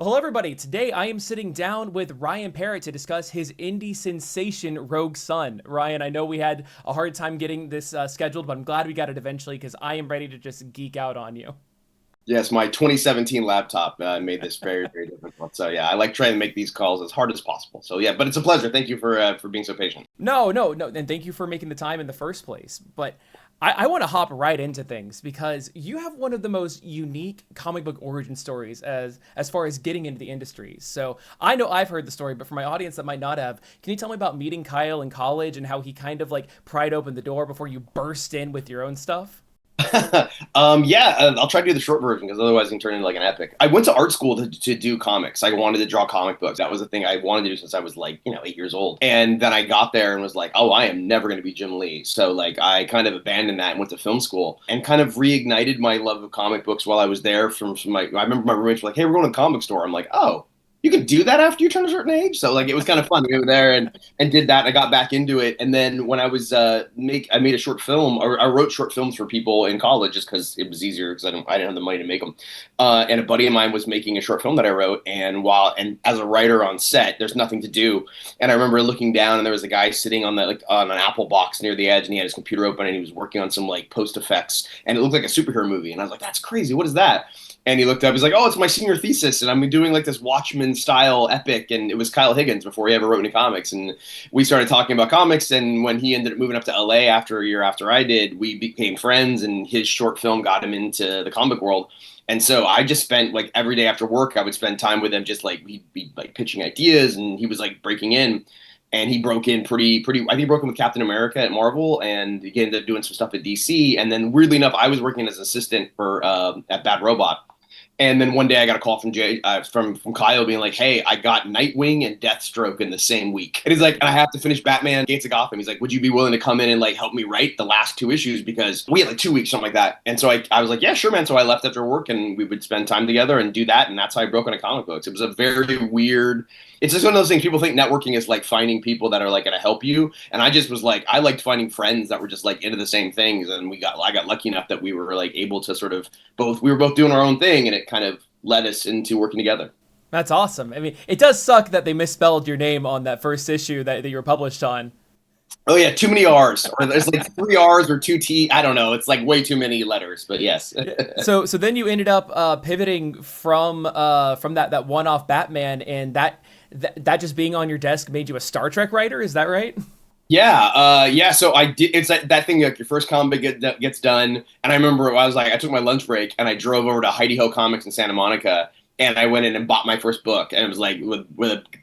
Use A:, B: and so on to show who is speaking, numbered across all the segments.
A: Hello, everybody. Today I am sitting down with Ryan Parrott to discuss his indie sensation, Rogue Sun. Ryan, I know we had a hard time getting this scheduled, but I'm glad we got it eventually because I am ready to just geek out on you.
B: Yes, my 2017 laptop made this very, very difficult. So yeah, I like trying to make these calls as hard as possible. So yeah, but it's a pleasure. Thank you for being so patient.
A: No, and thank you for making the time in the first place. But I want to hop right into things because you have one of the most unique comic book origin stories as far as getting into the industry. So I know I've heard the story, but for my audience that might not have, can you tell me about meeting Kyle in college and how he kind of like pried open the door before you burst in with your own stuff?
B: Yeah, I'll try to do the short version because otherwise it can turn into like an epic. I went to art school to do comics. I wanted to draw comic books. That was the thing I wanted to do since I was like, 8 years old. And then I got there and was like, oh, I am never going to be Jim Lee. So like I kind of abandoned that and went to film school and kind of reignited my love of comic books while I was there from I remember my roommates were like, hey, we're going to the comic store. I'm like, oh, you can do that after you turn a certain age. So like it was kind of fun to go there and did that. And I got back into it. And then when I was I made a short film, or I wrote short films for people in college just because it was easier because I didn't have the money to make them. And a buddy of mine was making a short film that I wrote. And as a writer on set, there's nothing to do. And I remember looking down and there was a guy sitting on on an Apple box near the edge, and he had his computer open and he was working on some like post effects, and it looked like a superhero movie. And I was like, that's crazy. What is that? And he looked up, he's like, oh, it's my senior thesis, and I'm doing like this Watchmen style epic. And it was Kyle Higgins before he ever wrote any comics. And we started talking about comics. And when he ended up moving up to LA after a year after I did, we became friends, and his short film got him into the comic world. And so I just spent like every day after work, I would spend time with him, just like we'd be like pitching ideas, and he was like breaking in. And he broke in pretty. I think he broke in with Captain America at Marvel, and he ended up doing some stuff at DC. And then weirdly enough, I was working as an assistant for at Bad Robot. And then one day I got a call from from Kyle being like, "Hey, I got Nightwing and Deathstroke in the same week." And he's like, "I have to finish Batman: Gates of Gotham." He's like, "Would you be willing to come in and like help me write the last two issues because we had like 2 weeks, something like that?" And so I was like, "Yeah, sure, man." So I left after work and we would spend time together and do that, and that's how I broke into comic books. It was a very weird. It's just one of those things. People think networking is like finding people that are like going to help you, and I just was like, I liked finding friends that were just like into the same things, and I got lucky enough that we were like able to sort of we were both doing our own thing, and it kind of led us into working together.
A: That's awesome. I mean, it does suck that they misspelled your name on that first issue that you were published on.
B: Oh yeah, too many R's. Or there's like three R's or two T. I don't know. It's like way too many letters. But yes.
A: So then you ended up pivoting from that one off Batman, and that just being on your desk made you a Star Trek writer. Is that right?
B: Yeah. So I did. It's that thing like your first comic gets done, and I remember I was like, I took my lunch break and I drove over to Heidi Ho Comics in Santa Monica, and I went in and bought my first book, and it was like with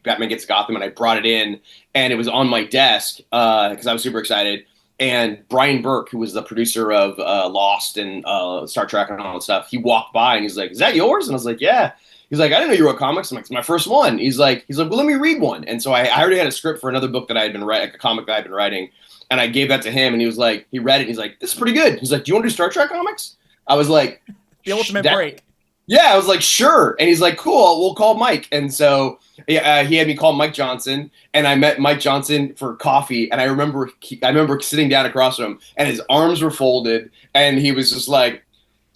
B: Batman Gets Gotham, and I brought it in, and it was on my desk because I was super excited. And Brian Burke, who was the producer of Lost and Star Trek and all that stuff, he walked by and he's like, "Is that yours?" And I was like, "Yeah." He's like, "I didn't know you wrote comics." I'm like, "It's my first one." He's like, "Well, let me read one." And so I already had a script for another book that I had been writing, like a comic that I had been writing, and I gave that to him, and he was like, he read it, and he's like, "This is pretty good." He's like, "Do you want to do Star Trek comics?" I was like,
A: The ultimate
B: that,
A: break.
B: yeah, I was like, sure. And he's like, cool, we'll call Mike. And so he had me call Mike Johnson, and I met Mike Johnson for coffee. And I remember sitting down across from him, and his arms were folded, and he was just like,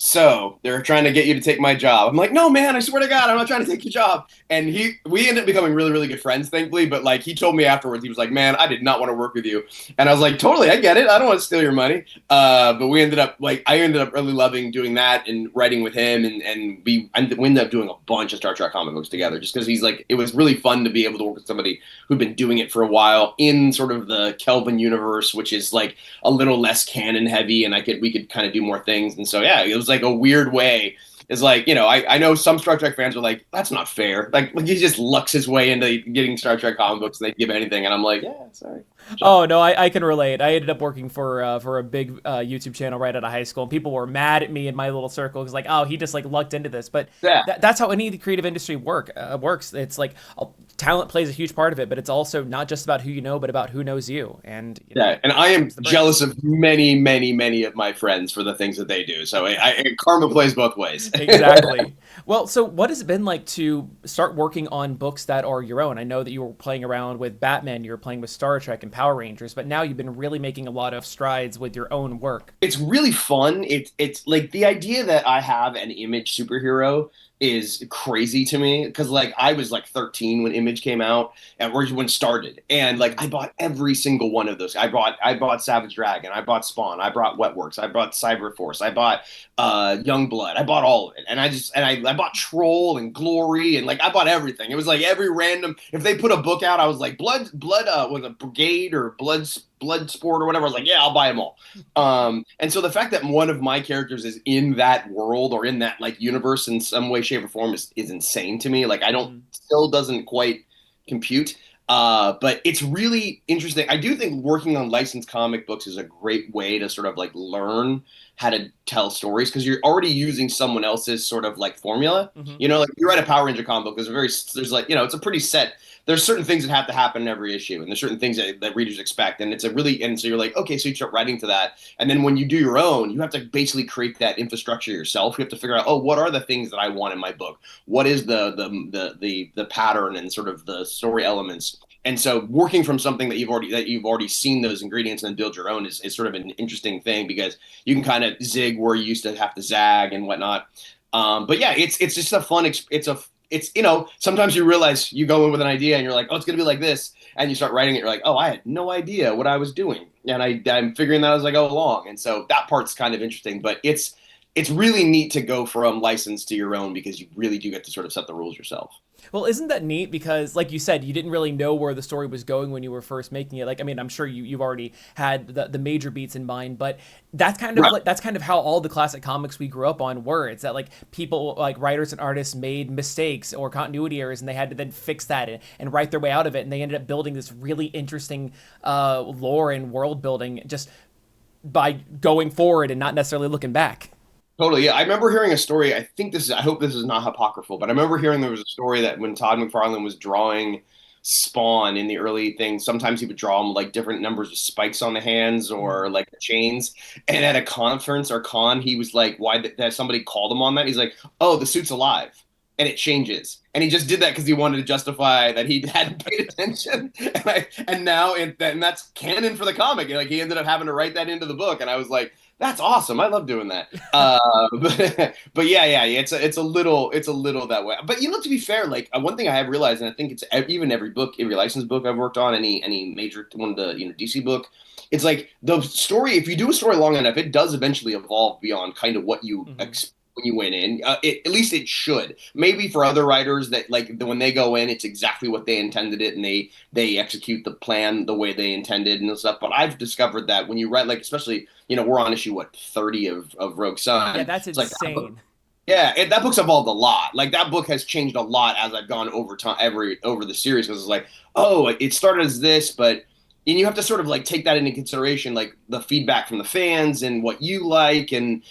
B: "So they're trying to get you to take my job." I'm like, "No, man, I swear to God, I'm not trying to take your job." And we ended up becoming really, really good friends, thankfully. But like, he told me afterwards, he was like, "Man, I did not want to work with you." And I was like, "Totally, I get it. I don't want to steal your money." But I ended up really loving doing that and writing with him, and we ended up doing a bunch of Star Trek comic books together, just because he's like, it was really fun to be able to work with somebody who'd been doing it for a while in sort of the Kelvin universe, which is like a little less canon heavy, and we could kind of do more things. And so yeah, it was like a weird way. Is like, I know some Star Trek fans are like, that's not fair. Like he just lucks his way into getting Star Trek comic books, and they give anything. And I'm like, yeah, sorry.
A: Oh no, I can relate. I ended up working for a big YouTube channel right out of high school, and people were mad at me in my little circle because like, oh, he just like lucked into this. But
B: Yeah.
A: that's how any of the creative industry works. It's like talent plays a huge part of it, but it's also not just about who you know, but about who knows you. And
B: Yeah, and I am
A: it's the break.
B: jealous of many of my friends for the things that they do. So karma plays both ways.
A: Exactly. Well, so what has it been like to start working on books that are your own? I know that you were playing around with Batman, you were playing with Star Trek and Power Rangers, but now you've been really making a lot of strides with your own work.
B: It's really fun. It's like the idea that I have an Image superhero is crazy to me because like I was like 13 when Image came out and when it started, and like I bought every single one of those. I bought Savage Dragon, I bought Spawn, I bought Wetworks, I bought Cyberforce, I bought Youngblood, I bought all of it, and I bought Troll and Glory, and like I bought everything. It was like every random, if they put a book out, I was like blood was a Brigade or Blood Sport or whatever. I was like, yeah, I'll buy them all. And so the fact that one of my characters is in that world or in that like universe in some way, shape, or form is insane to me. Like I don't still doesn't quite compute. But it's really interesting. I do think working on licensed comic books is a great way to sort of like learn how to tell stories because you're already using someone else's sort of like formula.
A: Hmm.
B: You know, like you write a Power Ranger comic book, there's like, you know, it's a pretty set. There's certain things that have to happen in every issue, and there's certain things that readers expect, and and so you're like, okay, so you start writing to that, and then when you do your own, you have to basically create that infrastructure yourself. You have to figure out, oh, what are the things that I want in my book? What is the pattern and sort of the story elements? And so working from something that you've already seen those ingredients and then build your own is sort of an interesting thing because you can kind of zig where you used to have to zag and whatnot. But yeah, it's just a fun. It's you know, sometimes you realize you go in with an idea and you're like, oh, it's gonna be like this, and you start writing it. You're like, oh, I had no idea what I was doing, and I'm figuring that as I go along. And so that part's kind of interesting, but it's really neat to go from license to your own because you really do get to sort of set the rules yourself.
A: Well, isn't that neat? Because, like you said, you didn't really know where the story was going when you were first making it. Like, I mean, I'm sure you've already had the major beats in mind, but that's kind of
B: Right.
A: like that's kind of how all the classic comics we grew up on were. It's that like people, like writers and artists, made mistakes or continuity errors, and they had to then fix that and write their way out of it, and they ended up building this really interesting lore and world building just by going forward and not necessarily looking back.
B: Totally, yeah. I remember hearing a story. I hope this is not apocryphal, but I remember hearing there was a story that when Todd McFarlane was drawing Spawn in the early things, sometimes he would draw him like different numbers of spikes on the hands or like the chains. And at a conference or con, he was like, "Why that somebody called him on that?" He's like, "Oh, the suit's alive." And it changes, and he just did that because he wanted to justify that he hadn't paid attention, and that's canon for the comic. Like he ended up having to write that into the book, and I was like, that's awesome. I love doing that. But yeah, it's a little that way. But you know, to be fair, like one thing I have realized, and I think it's even every book, every licensed book I've worked on, any major one of the DC book, it's like the story. If you do a story long enough, it does eventually evolve beyond kind of what you
A: Hmm.
B: expect when you went in. At least it should. Maybe for other writers that like when they go in, it's exactly what they intended it, and they execute the plan the way they intended and stuff. But I've discovered that when you write, like especially we're on issue what 30 of Rogue
A: Yeah,
B: Sun.
A: that's
B: It's like
A: insane.
B: yeah, that book's evolved a lot. Like that book has changed a lot as I've gone over time over the series because it's like, oh, it started as this, but and you have to sort of like take that into consideration, like the feedback from the fans and what you like, and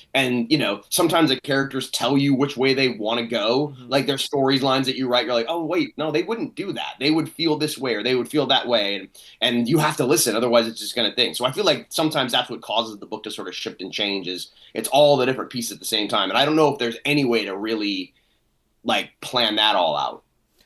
B: sometimes the characters tell you which way they want to go.
A: Hmm.
B: Like there's storylines that you write, you're like, oh wait, no, they wouldn't do that. They would feel this way or they would feel that way, and you have to listen, otherwise it's just gonna think. So I feel like sometimes that's what causes the book to sort of shift and change is it's all the different pieces at the same time, and I don't know if there's any way to really like plan that all out.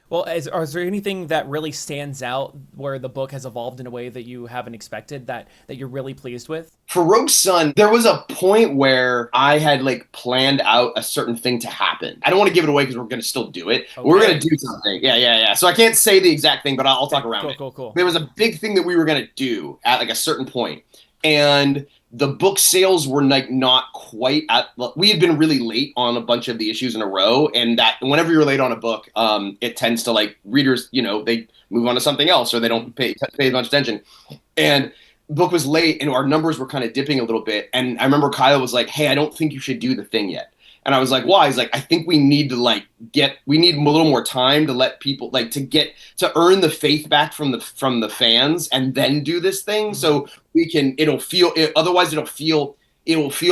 A: Well, is there anything that really stands out where the book has evolved in a way that you haven't expected that you're really pleased with?
B: For Rogue Sun, there was a point where I had like planned out a certain thing to happen. I don't want to give it away because we're going to still do it. We're going
A: Okay.
B: to do something. Yeah. So I can't say the exact thing, but I'll talk
A: Okay.
B: around
A: Cool.
B: it.
A: Cool. Cool.
B: There was a big thing that we were going to do at like a certain point, and the book sales were like not quite at. We had been really late on a bunch of the issues in a row, and that whenever you're late on a book, it tends to like readers, they move on to something else or they don't pay much attention. And book was late and our numbers were kind of dipping a little bit. And I remember Kyle was like, "Hey, I don't think you should do the thing yet." And I was like, "Why?" He's like, "I think we need to we need a little more time to let people to earn the faith back from the fans and then do this thing.
A: Hmm.
B: So otherwise it'll feel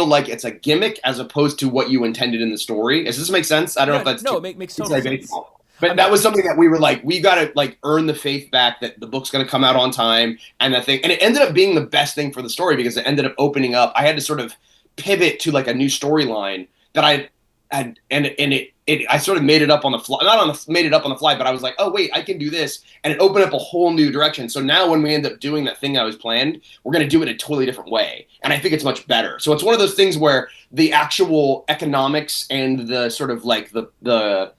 B: like it's a gimmick as opposed to what you intended in the story." Does this make sense? I don't know
A: Yeah.
B: if that's
A: No,
B: too
A: makes total
B: inside
A: sense.
B: baseball.
A: I
B: But
A: mean,
B: that was something that we were like, we got to like earn the faith back that the book's going to come out on time and and it ended up being the best thing for the story because it ended up opening up. I had to sort of pivot to like a new storyline that I and I sort of made it up on the fly, not on the made it up on the fly, but I was like, oh wait, I can do this, and it opened up a whole new direction. So now when we end up doing that thing I was planned, we're going to do it a totally different way, and I think it's much better. So it's one of those things where the actual economics and the sort of like the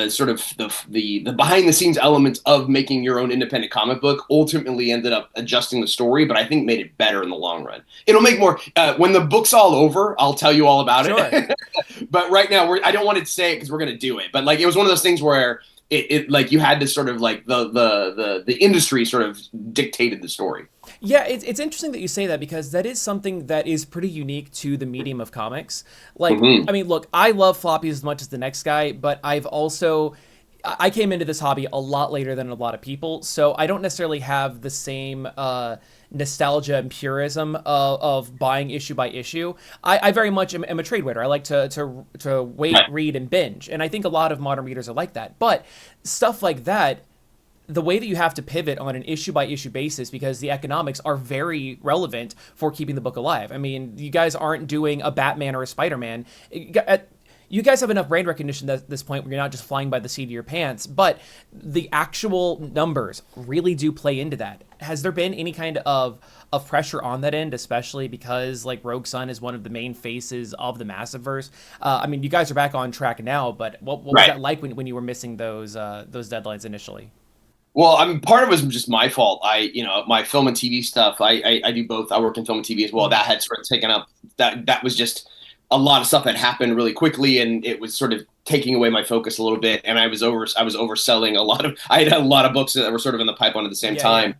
B: sort of the behind the scenes elements of making your own independent comic book ultimately ended up adjusting the story, but I think made it better in the long run. It'll make more when the book's all over. I'll tell you all about
A: Sure.
B: it. But right now, I don't want to say it because we're gonna do it. But like, it was one of those things where it like you had to sort of like the industry sort of dictated the story.
A: Yeah, it's interesting that you say that because that is something that is pretty unique to the medium of comics. Like,
B: Mm-hmm.
A: I mean, look, I love floppies as much as the next guy, but I came into this hobby a lot later than a lot of people, so I don't necessarily have the same nostalgia and purism of buying issue by issue. I very much am a trade waiter. I like to wait, read, and binge, and I think a lot of modern readers are like that. But stuff like that, the way that you have to pivot on an issue by issue basis because the economics are very relevant for keeping the book alive. I mean, you guys aren't doing a Batman or a Spider-Man. You guys have enough brand recognition at this point where you're not just flying by the seat of your pants, but the actual numbers really do play into that. Has there been any kind of pressure on that end, especially because like Rogue Sun is one of the main faces of the Massiveverse? I mean, you guys are back on track now, but what was
B: Right.
A: that like when you were missing those deadlines initially?
B: Well, I mean, part of it was just my fault. My film and TV stuff. I do both. I work in film and TV as well.
A: Mhm.
B: That had sort of taken up that was just a lot of stuff that happened really quickly, and it was sort of taking away my focus a little bit. And I was overselling a lot of. I had a lot of books that were sort of in the pipeline at the same
A: Yeah, yeah.
B: time.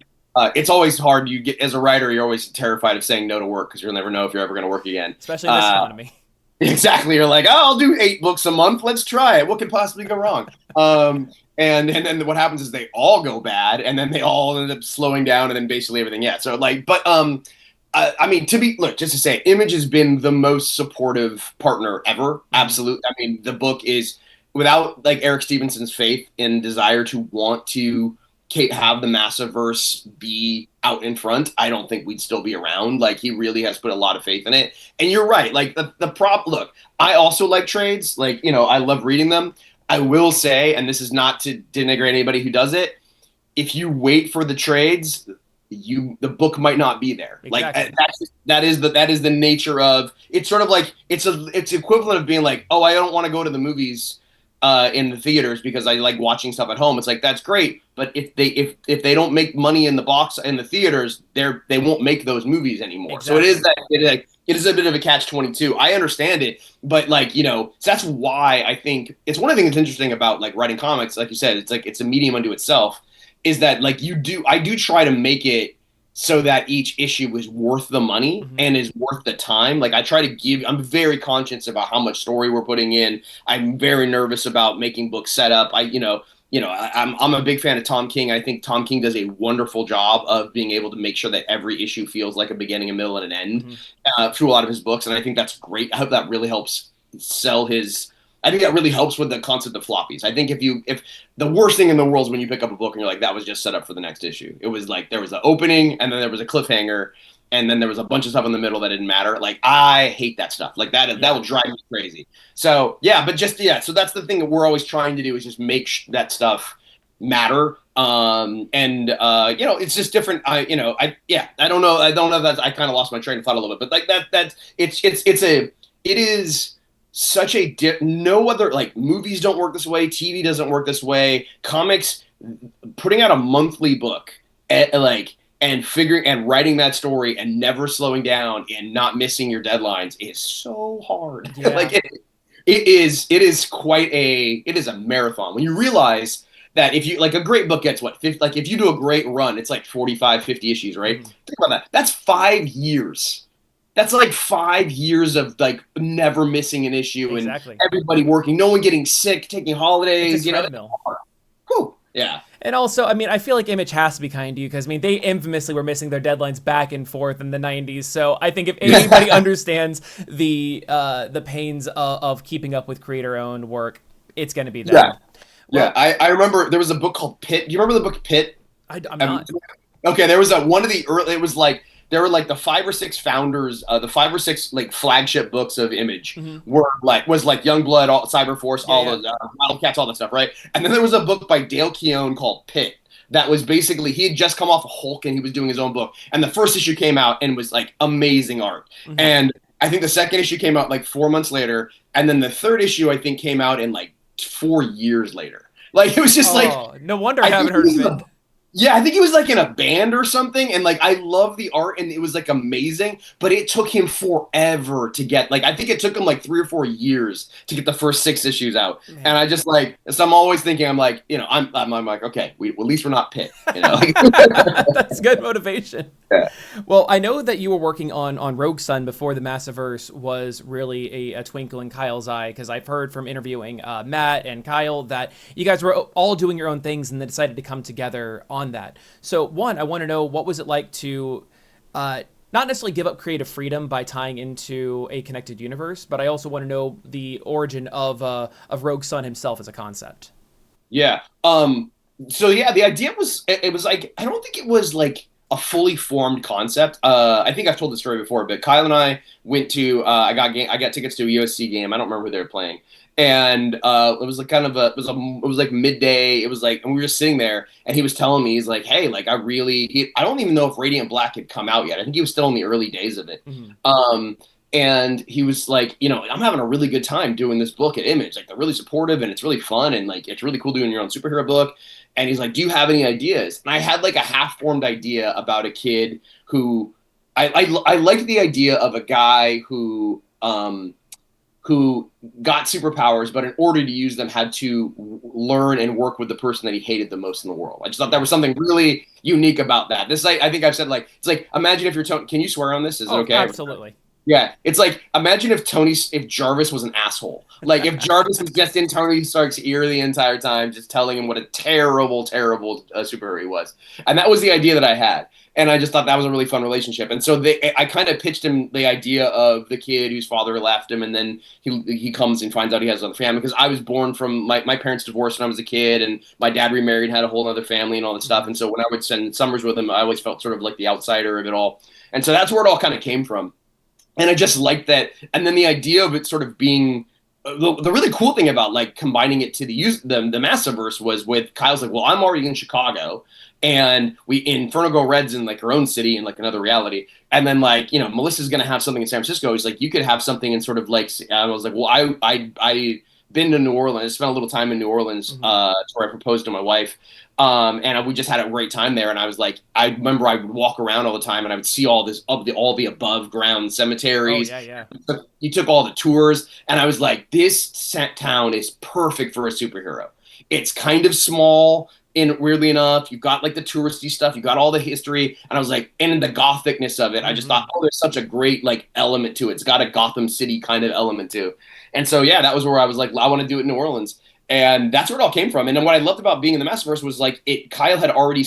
B: It's always hard. You get as a writer, you're always terrified of saying no to work because you'll never know if you're ever going to work again.
A: Especially in this
B: Uh,
A: economy.
B: Exactly. You're like, oh, I'll do 8 books a month. Let's try it. What could possibly go wrong? And then what happens is they all go bad, and then they all end up slowing down, and then basically everything. Yeah. So like, but I mean, just to say, Image has been the most supportive partner ever.
A: Mhm.
B: Absolutely. I mean, the book is without like Eric Stevenson's faith and desire to want to have the Massiverse be out in front, I don't think we'd still be around. Like he really has put a lot of faith in it. And you're right. Like the prop. Look, I also like trades. Like I love reading them. I will say, and this is not to denigrate anybody who does it. If you wait for the trades, the book might not be there. Like
A: Exactly.
B: that is the nature of it's sort of like it's equivalent of being like, oh, I don't want to go to the movies in the theaters because I like watching stuff at home. It's like that's great, but if they don't make money in the box in the theaters, they won't make those movies anymore. So
A: Exactly.
B: it is a bit of a catch-22. I understand it, but like so that's why I think it's one of the things that's interesting about like writing comics. Like you said, it's like it's a medium unto itself. Is that like I do try to make it so that each issue is worth the money
A: Mhm.
B: and is worth the time. Like I try to I'm very conscious about how much story we're putting in. I'm very nervous about making book setup. I'm a big fan of Tom King. I think Tom King does a wonderful job of being able to make sure that every issue feels like a beginning, a middle, and an end
A: Mhm.
B: through a lot of his books, and I think that's great. I hope that really helps sell his. I think that really helps with the concept of floppies. I think if the worst thing in the world is when you pick up a book and you're like, that was just set up for the next issue. It was like there was an opening and then there was a cliffhanger and then there was a bunch of stuff in the middle that didn't matter. Like I hate that stuff. Like that
A: Yeah.
B: will drive me crazy. So yeah, but just yeah. So that's the thing that we're always trying to do is just make that stuff matter. And it's just different. I don't know. I don't know that I kind of lost my train of thought a little bit, but like that it is such a no other like movies don't work this way, TV doesn't work this way, comics putting out a monthly book like and figuring and writing that story and never slowing down and not missing your deadlines is so hard.
A: Yeah.
B: Like it is quite it is a marathon when you realize that if you like a great book gets what 50, like if you do a great run it's like 45, 50 issues, right?
A: Mhm.
B: Think about that. That's 5 years. That's like 5 years of like never missing an issue and
A: Exactly.
B: everybody working, no one getting sick, taking
A: It's a
B: holidays,
A: treadmill.
B: whew, yeah.
A: And also, I mean, I feel like Image has to be kind to you because, I mean, they infamously were missing their deadlines back and forth in the 90s. So I think if anybody understands the pains of keeping up with creator-owned work, it's going to be
B: Yeah.
A: them.
B: Yeah.
A: Well,
B: I remember there was a book called Pit. Do you remember the book Pit?
A: I'm
B: Um,
A: not.
B: okay, there was one of the early. It was like there were like the 5 or 6 founders, the 5 or 6 like flagship books of Image
A: Hmm.
B: were like was like Youngblood, all, Cyberforce,
A: Yeah,
B: all
A: yeah.
B: those Wildcats, all that stuff, right? And then there was a book by Dale Keown called Pit that was basically he had just come off of Hulk and he was doing his own book, and the first issue came out and was like amazing art,
A: Hmm.
B: and I think the second issue came out like 4 months later, and then the third issue I think came out in like 4 years later. Like it was just like
A: Oh, no wonder I
B: I
A: haven't
B: think he
A: heard
B: was
A: of
B: in
A: it.
B: a yeah, I think he was like in a band or something, and like I love the art, and it was like amazing. But it took him forever to get like I think it took him like 3 or 4 years to get the first 6 issues out. And
A: Man.
B: I just like so I'm always thinking I'm like I'm like okay, at least we're not Pit,
A: That's good motivation.
B: Yeah.
A: Well, I know that you were working on Rogue Sun before the Massiverse was really a twinkle in Kyle's eye, because I've heard from interviewing Matt and Kyle that you guys were all doing your own things and then decided to come together on that. So, one, I want to know, what was it like to not necessarily give up creative freedom by tying into a connected universe, but I also want to know the origin of Rogue Sun himself as a concept.
B: Yeah. So yeah, the idea was it was like I don't think it was like a fully formed concept. I think I've told the story before, but Kyle and I went to I got tickets to a USC game. I don't remember who they were playing, and it was like kind of it was like midday. It was like and we were just sitting there, and he was telling me he's like, hey, like I don't even know if Radiant Black had come out yet. I think he was still in the early days of it.
A: Mm-hmm.
B: And he was like, I'm having a really good time doing this book at Image. Like, they're really supportive and it's really fun and like it's really cool doing your own superhero book. And he's like, do you have any ideas? And I had like a half-formed idea about a kid who I liked the idea of a guy who got superpowers, but in order to use them, had to learn and work with the person that he hated the most in the world. I just thought there
A: Yeah.
B: was something really unique about that. This, I think I've said, like, it's like, imagine if you're Tony. Can you swear on this? Is it
A: Oh,
B: okay?
A: absolutely.
B: Yeah, it's like imagine if Jarvis was an asshole. Like if Jarvis was just in Tony Stark's ear the entire time, just telling him what a terrible, terrible superhero he was, and that was the idea that I had, and I just thought that was a really fun relationship. And so I kind of pitched him the idea of the kid whose father left him, and then he comes and finds out he has another family because I was born from my parents divorced when I was a kid, and my dad remarried, had a whole other family, and all that stuff.
A: Mm-hmm.
B: And so when I would spend summers with him, I always felt sort of like the outsider of it all, and so that's where it all kind of came from. And I just like that. And then the idea of it sort of being the really cool thing about like combining it to the Massiverse was with Kyle's like, well, I'm already in Chicago, and Inferno Go Red's in like her own city in like another reality, and then like Melissa's gonna have something in San Francisco. He's like, you could have something in sort of like I was like, well, I been to New Orleans, spent a little time in New Orleans,
A: Mm-hmm.
B: where I proposed to my wife. And we just had a great time there. And I was like, I remember I would walk around all the time and I would see all the above ground
A: Oh,
B: cemeteries.
A: yeah, yeah.
B: He took all the tours, and I was like, this town is perfect for a superhero. It's kind of small, and weirdly enough, you've got like the touristy stuff, you got all the history, and I was like, and in the gothicness of it, I just
A: Mm-hmm.
B: thought, oh, there's such a great like element to it. It's got a Gotham City kind of element too. And so yeah, that was where I was like, I want to do it in New Orleans. And that's where it all came from. And then what I loved about being in the Massiverse was like Kyle had already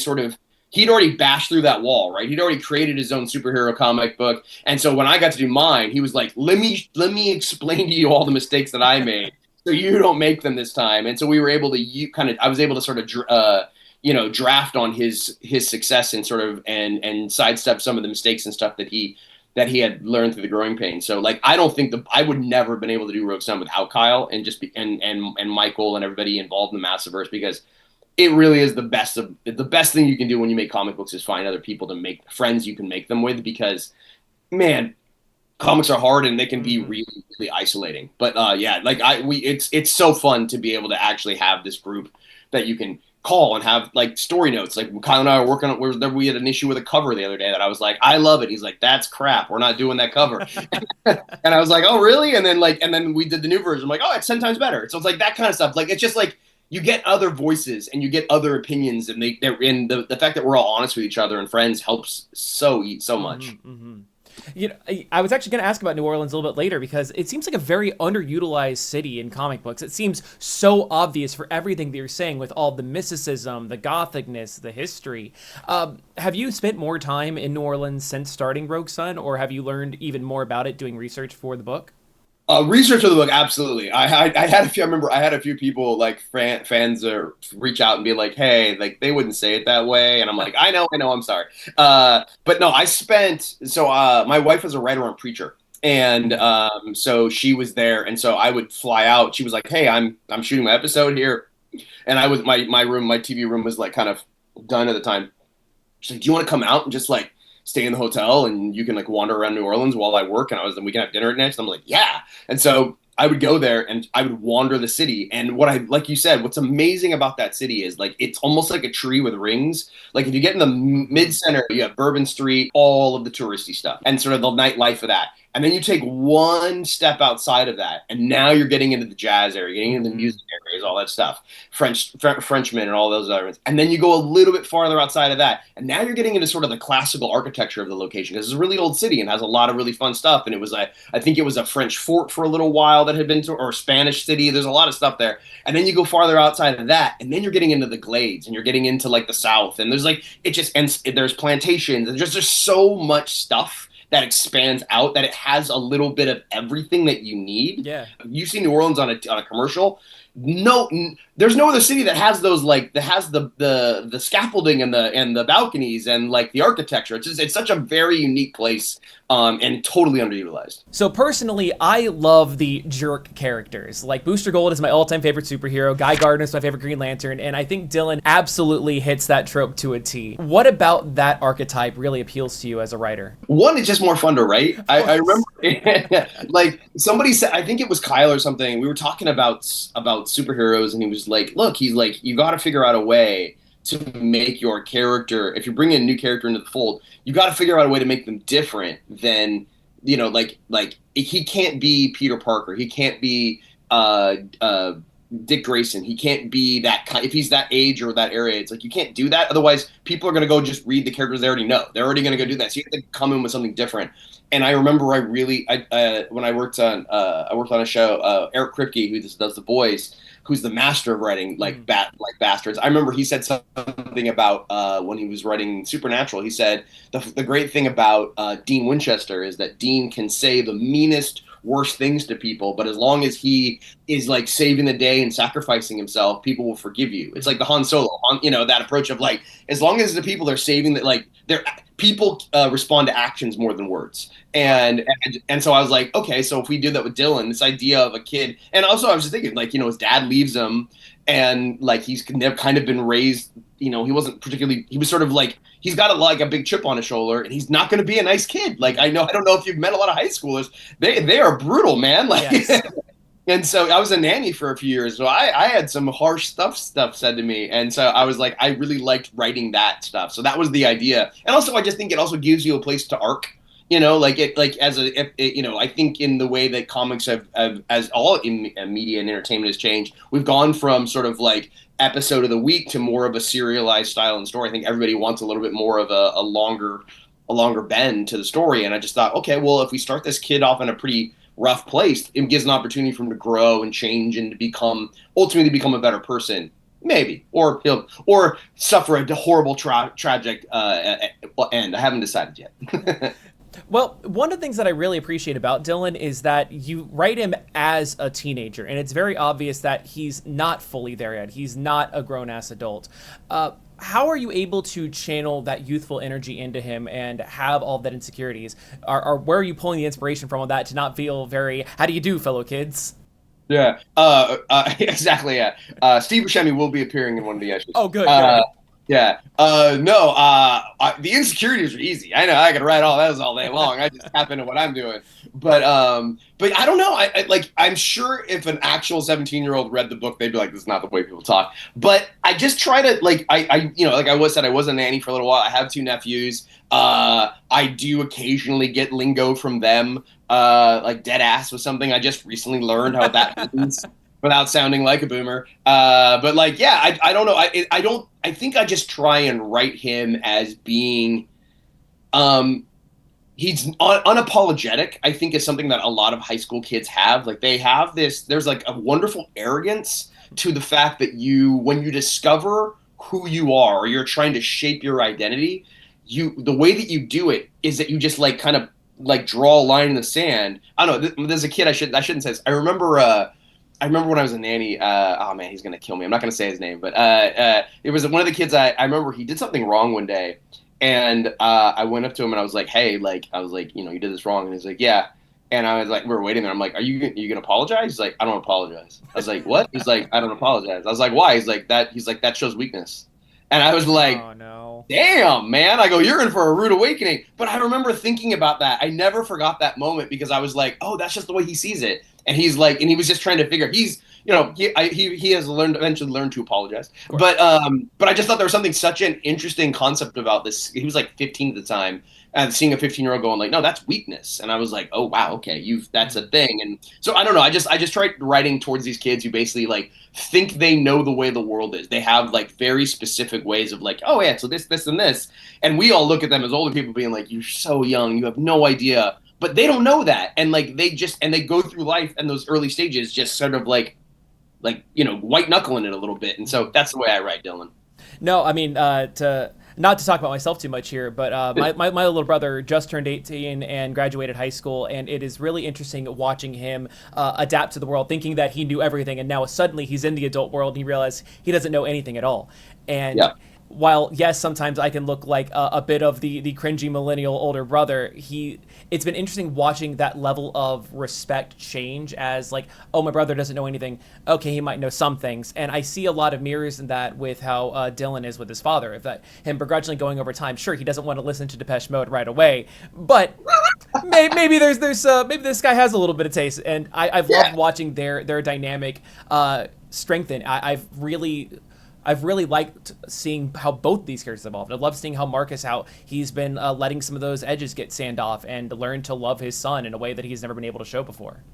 B: he'd already bashed through that wall, right? He'd already created his own superhero comic book. And so when I got to do mine, he was like, let me explain to you all the mistakes that I made so you don't make them this time. And so we were able to I was able to sort of draft on his success and sort of and sidestep some of the mistakes and stuff that he had learned through the growing pains. So like I don't think I would never have been able to do Rogue Sun without Kyle and and Michael and everybody involved in the Massiverse, because it really is the best thing you can do when you make comic books is find other people to make friends you can make them with, because man, comics are hard and they can be
A: Mm-hmm.
B: really, really isolating. But yeah, like it's so fun to be able to actually have this group that you can call and have like story notes. Like Kyle and I are working on we had an issue with a cover the other day that I was like, I love it. He's like, that's crap. We're not doing that cover. And I was like, oh really? And then we did the new version. I'm like, oh, it's 10 times better. So it's like that kind of stuff. Like it's just like you get other voices and you get other opinions, and they're in the fact that we're all honest with each other and friends helps so much.
A: Mm-hmm. Mm-hmm. I was actually going to ask about New Orleans a little bit later, because it seems like a very underutilized city in comic books. It seems so obvious for everything that you're saying, with all the mysticism, the gothicness, the history. Have you spent more time in New Orleans since starting Rogue Sun, or have you learned even more about it doing research for the book?
B: Research of the book, absolutely. I had a few. I remember I had a few people like fans reach out and be like, "Hey, like they wouldn't say it that way," and I'm like, I know, I'm sorry." But no, I spent so my wife was a writer and preacher, and so she was there, and so I would fly out. She was like, "Hey, I'm shooting my episode here," and I was my TV room was like kind of done at the time. She's like, "Do you want to come out and just like stay in the hotel and you can like wander around New Orleans while I work?" And we can have dinner next. I'm like, "Yeah." And so I would go there and I would wander the city. And what I like you said, what's amazing about that city is like it's almost like a tree with rings. Like if you get in the mid center, you have Bourbon Street, all of the touristy stuff, and sort of the nightlife of that. And then you take one step outside of that, and now you're getting into the jazz area, getting into the music areas, all that stuff, Frenchmen, and all those other ones. And then you go a little bit farther outside of that, and now you're getting into sort of the classical architecture of the location. Because it's a really old city and has a lot of really fun stuff. And it was I think it was a French fort for a little while that had been to, or a Spanish city. There's a lot of stuff there. And then you go farther outside of that, and then you're getting into the glades, and you're getting into like the South, and there's like it just and there's plantations, and just there's so much stuff that expands out that it has a little bit of everything that you need.
A: Yeah.
B: You see New Orleans on a commercial. No, there's no other city that has those like that has the scaffolding and the balconies and like the architecture. It's such a very unique place, and totally underutilized.
A: So personally, I love the jerk characters. Like Booster Gold is my all-time favorite superhero. Guy Gardner is my favorite Green Lantern, and I think Dylan absolutely hits that trope to a T. What about that archetype really appeals to you as a writer?
B: One, it's just more fun to write. I remember, like somebody said, I think it was Kyle or something. We were talking about superheroes, and he was like, "Look, he's like, you got to figure out a way to make your character. If you're bringing a new character into the fold, you got to figure out a way to make them different than like he can't be Peter Parker. He can't be Dick Grayson. He can't be that kind. If he's that age or that area, it's like you can't do that. Otherwise, people are going to go just read the characters they already know. They're already going to go do that. So you have to come in with something different." And I remember when I worked on a show, Eric Kripke, who does The Boys, who's the master of writing like bastards. I remember he said something about when he was writing Supernatural. He said the great thing about Dean Winchester is that Dean can say the meanest, worst things to people, but as long as he is like saving the day and sacrificing himself, people will forgive you. It's like the Han Solo, that approach of like as long as the people they're saving that like they're people respond to actions more than words. And so I was like, okay, so if we do that with Dylan, this idea of a kid, and also I was just thinking, like, his dad leaves him, and like he's kind of been raised, he wasn't particularly, he was sort of like, he's got a big chip on his shoulder, and he's not going to be a nice kid. Like I don't know if you've met a lot of high schoolers, they are brutal, man. Like, yes. And so I was a nanny for a few years, so I had some harsh stuff said to me, and so I was like, I really liked writing that stuff. So that was the idea, and also I just think it also gives you a place to arc. I think in the way that comics have as all in media and entertainment has changed, we've gone from sort of like episode of the week to more of a serialized style and story. I think everybody wants a little bit more of a longer bend to the story. And I just thought, okay, well, if we start this kid off in a pretty rough place, it gives an opportunity for him to grow and change and to ultimately become a better person. Maybe, or suffer a horrible tragic end. I haven't decided yet.
A: Well, one of the things that I really appreciate about Dylan is that you write him as a teenager, and it's very obvious that he's not fully there yet. He's not a grown-ass adult. How are you able to channel that youthful energy into him and have all that insecurities? Where are you pulling the inspiration from on that to not feel very, how do you do, fellow kids?
B: Yeah, exactly, yeah. Steve Buscemi will be appearing in one of the issues.
A: Oh, good.
B: Yeah. The insecurities are easy. I know I could write all those all day long. I just tap into what I'm doing. But I don't know. I'm sure if an actual 17-year-old read the book, they'd be like, this is not the way people talk. But I just try to like I was a nanny for a little while. I have 2 nephews. I do occasionally get lingo from them. Like dead ass was something I just recently learned how that means. Without sounding like a boomer. But like, yeah, I don't know. I think I just try and write him as being, he's unapologetic, I think is something that a lot of high school kids have. Like they have there's like a wonderful arrogance to the fact that when you discover who you are, or you're trying to shape your identity, the way that you do it is that you just like kind of like draw a line in the sand. I don't know. There's a kid I shouldn't say this. I remember when I was a nanny. Oh man, he's gonna kill me. I'm not gonna say his name, but it was one of the kids. I remember he did something wrong one day, and I went up to him and I was like, "Hey, like I was like, you did this wrong." And he's like, "Yeah." And I was like, we were waiting there. I'm like, "Are you gonna apologize?" He's like, "I don't apologize." I was like, "What?" He's like, "I don't apologize." I was like, "Why?" He's like, "That." He's like, "That shows weakness." And I was like,
A: Oh no.
B: damn, man. I go, you're in for a rude awakening. But I remember thinking about that. I never forgot that moment because I was like, oh, that's just the way he sees it. And he's like, and he was just trying to figure. He has eventually learned to apologize.
A: Of course.
B: But I just thought there was something such an interesting concept about this. He was like 15 at the time, and seeing a 15-year-old going like, no, that's weakness. And I was like, oh wow, okay, that's a thing. And so I don't know. I just tried writing towards these kids who basically like think they know the way the world is. They have like very specific ways of like, oh yeah, so this, and this. And we all look at them as older people being like, you're so young, you have no idea. But they don't know that. And like they go through life in those early stages just sort of like white knuckling it a little bit. And so that's the way I write, Dylan.
A: No, I mean, to not to talk about myself too much here, but my little brother just turned 18 and graduated high school, and it is really interesting watching him adapt to the world, thinking that he knew everything, and now suddenly he's in the adult world and he realizes he doesn't know anything at all. And
B: Yeah.
A: while yes, sometimes I can look like a bit of the cringy millennial older brother, it's been interesting watching that level of respect change as like, oh, my brother doesn't know anything. Okay, he might know some things, and I see a lot of mirrors in that with how Dylan is with his father. If that him begrudgingly going over time, sure, he doesn't want to listen to Depeche Mode right away, but maybe maybe this guy has a little bit of taste, and I've loved
B: Yeah.
A: watching their dynamic strengthen. I've really liked seeing how both these characters evolved. I love seeing how Marcus, how he's been letting some of those edges get sand off and learn to love his son in a way that he's never been able to show before.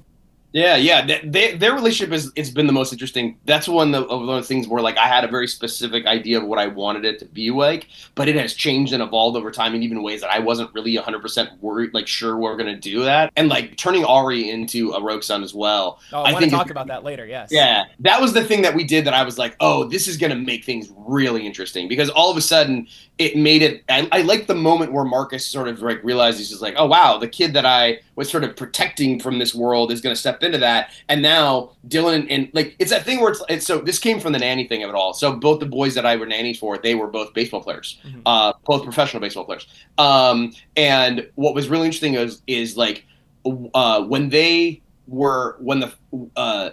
B: Yeah, yeah. Their relationship is it's been the most interesting. That's one of those things where like I had a very specific idea of what I wanted it to be like, but it has changed and evolved over time in even ways that I wasn't really 100% worried, like sure we're gonna do that. And like turning Ari into a Rogue Sun as well,
A: Oh, I
B: I
A: want to
B: think is
A: talk about that later. Yes.
B: yeah, that was the thing that we did that I was like, oh, this is going to make things really interesting because all of a sudden it made it. I like the moment where Marcus sort of like realized he's just like, oh, wow, the kid that I was sort of protecting from this world is going to step into that. And now Dylan and like, it's that thing where it's so this came from the nanny thing of it all. So both the boys that I were nannies for, they were both baseball players,
A: Mm-hmm.
B: both professional baseball players. And what was really interesting is like, when they were when the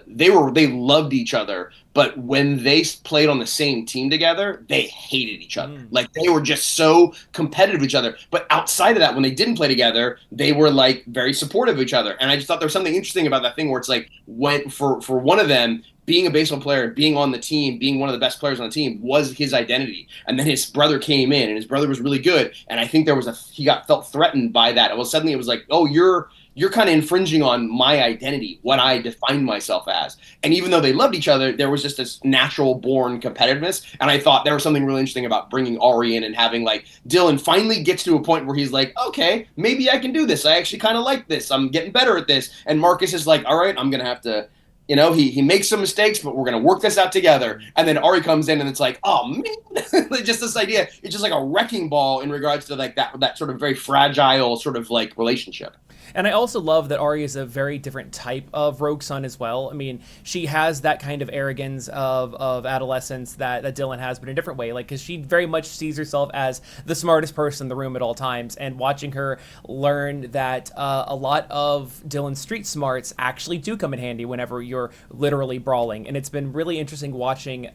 B: they loved each other, but when they played on the same team together, they hated each other.
A: Mm.
B: Like they were just so competitive with each other. But outside of that, when they didn't play together, they were like very supportive of each other. And I just thought there was something interesting about that thing where it's like when for one of them being a baseball player, being on the team, being one of the best players on the team was his identity. And then his brother came in, and his brother was really good. And I think he felt threatened by that. Well, suddenly it was like, oh, you're kind of infringing on my identity, what I define myself as. And even though they loved each other, there was just this natural born competitiveness. And I thought there was something really interesting about bringing Ari in and having like Dylan finally gets to a point where he's like, okay, maybe I can do this. I actually kind of like this. I'm getting better at this. And Marcus is like, all right, I'm going to have to, he makes some mistakes, but we're going to work this out together. And then Ari comes in and it's like, oh man, just this idea. It's just like a wrecking ball in regards to like that sort of very fragile sort of like relationship.
A: And I also love that Ari is a very different type of Rogue Sun as well. I mean, she has that kind of arrogance of adolescence that Dylan has, but in a different way. Like, because she very much sees herself as the smartest person in the room at all times. And watching her learn that a lot of Dylan's street smarts actually do come in handy whenever you're literally brawling. And it's been really interesting watching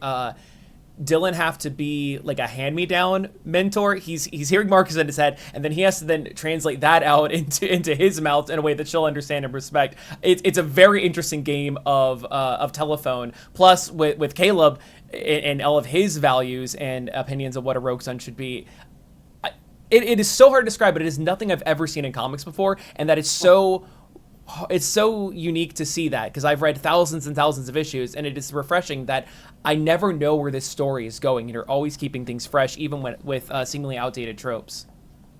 A: Dylan have to be like a hand-me-down mentor. He's hearing Marcus in his head, and then he has to then translate that out into his mouth in a way that she'll understand and respect. It's a very interesting game of telephone. Plus, with Caleb and all of his values and opinions of what a Rogue Sun should be. It is so hard to describe, but it is nothing I've ever seen in comics before, and that is so. It's so unique to see that because I've read thousands and thousands of issues, and it is refreshing that I never know where this story is going, and you're always keeping things fresh, even with seemingly outdated tropes.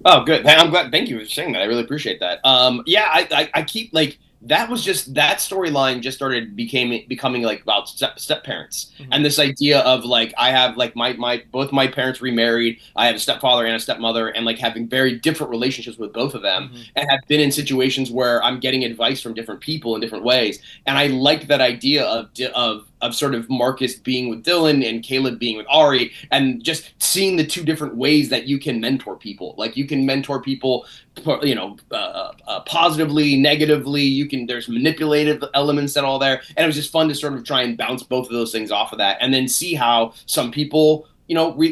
B: Oh, good. I'm glad. Thank you for saying that. I really appreciate that. Yeah, I keep like that was just that storyline just started becoming like about step parents
A: Mm-hmm.
B: and this idea of like I have like my both my parents remarried. I have a stepfather and a stepmother, and like having very different relationships with both of them,
A: Mm-hmm.
B: and have been in situations where I'm getting advice from different people in different ways. And I liked that idea of sort of Marcus being with Dylan and Caleb being with Ari, and just seeing the two different ways that you can mentor people. Like you can mentor people, positively, negatively. You can there's manipulative elements and all there, and it was just fun to sort of try and bounce both of those things off of that, and then see how some people.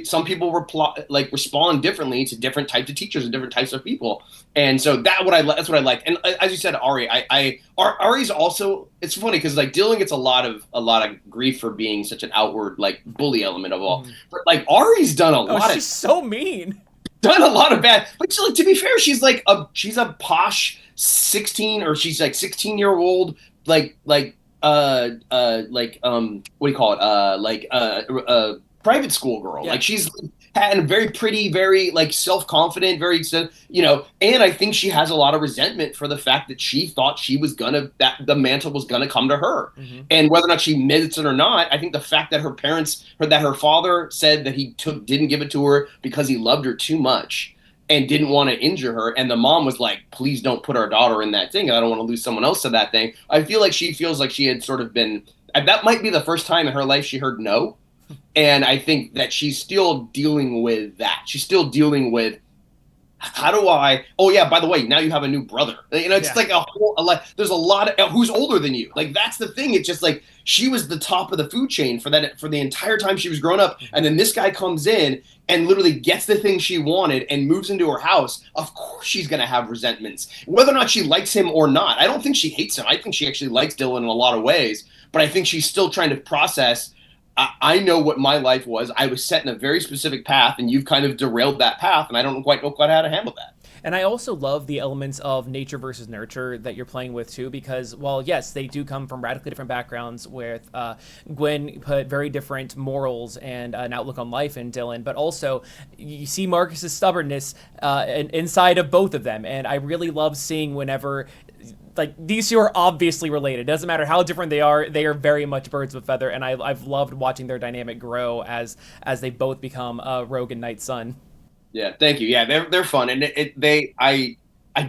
B: Some people respond differently to different types of teachers and different types of people, and so that's what I like. And as you said, Ari's also, it's funny because like Dylan gets a lot of grief for being such an outward like bully element of all,
A: Mm-hmm.
B: but like Ari's
A: Oh, she's so mean.
B: done a lot of bad. But like, to be fair, she's a posh 16, or she's like 16-year-old what do you call it private school girl.
A: Yeah.
B: Like she's had a very pretty, very like self-confident, very and I think she has a lot of resentment for the fact that she thought that the mantle was gonna come to her.
A: Mm-hmm.
B: And whether or not she admits it or not, I think the fact that her father said that didn't give it to her because he loved her too much and didn't want to injure her, and the mom was like, please don't put our daughter in that thing, I don't want to lose someone else to that thing. I feel like she feels like she had sort of been, that might be the first time in her life she heard no. And I think that she's still dealing with that. She's still dealing with, how do I? Oh yeah, by the way, now you have a new brother. It's
A: Yeah.
B: like there's a lot of who's older than you. Like that's the thing. It's just like she was the top of the food chain for the entire time she was growing up, and then this guy comes in and literally gets the thing she wanted and moves into her house. Of course, she's gonna have resentments, whether or not she likes him or not. I don't think she hates him. I think she actually likes Dylan in a lot of ways, but I think she's still trying to process. I know what my life was. I was set in a very specific path, and you've kind of derailed that path, and I don't quite know how to handle that.
A: And I also love the elements of nature versus nurture that you're playing with too, because while yes, they do come from radically different backgrounds. With Gwen put very different morals and an outlook on life in Dylan, but also you see Marcus's stubbornness inside of both of them, and I really love seeing whenever. Like these two are obviously related. Doesn't matter how different they are very much birds of a feather, and I've loved watching their dynamic grow as they both become Rogue and Knight's son.
B: Yeah, thank you. Yeah, they're fun, and I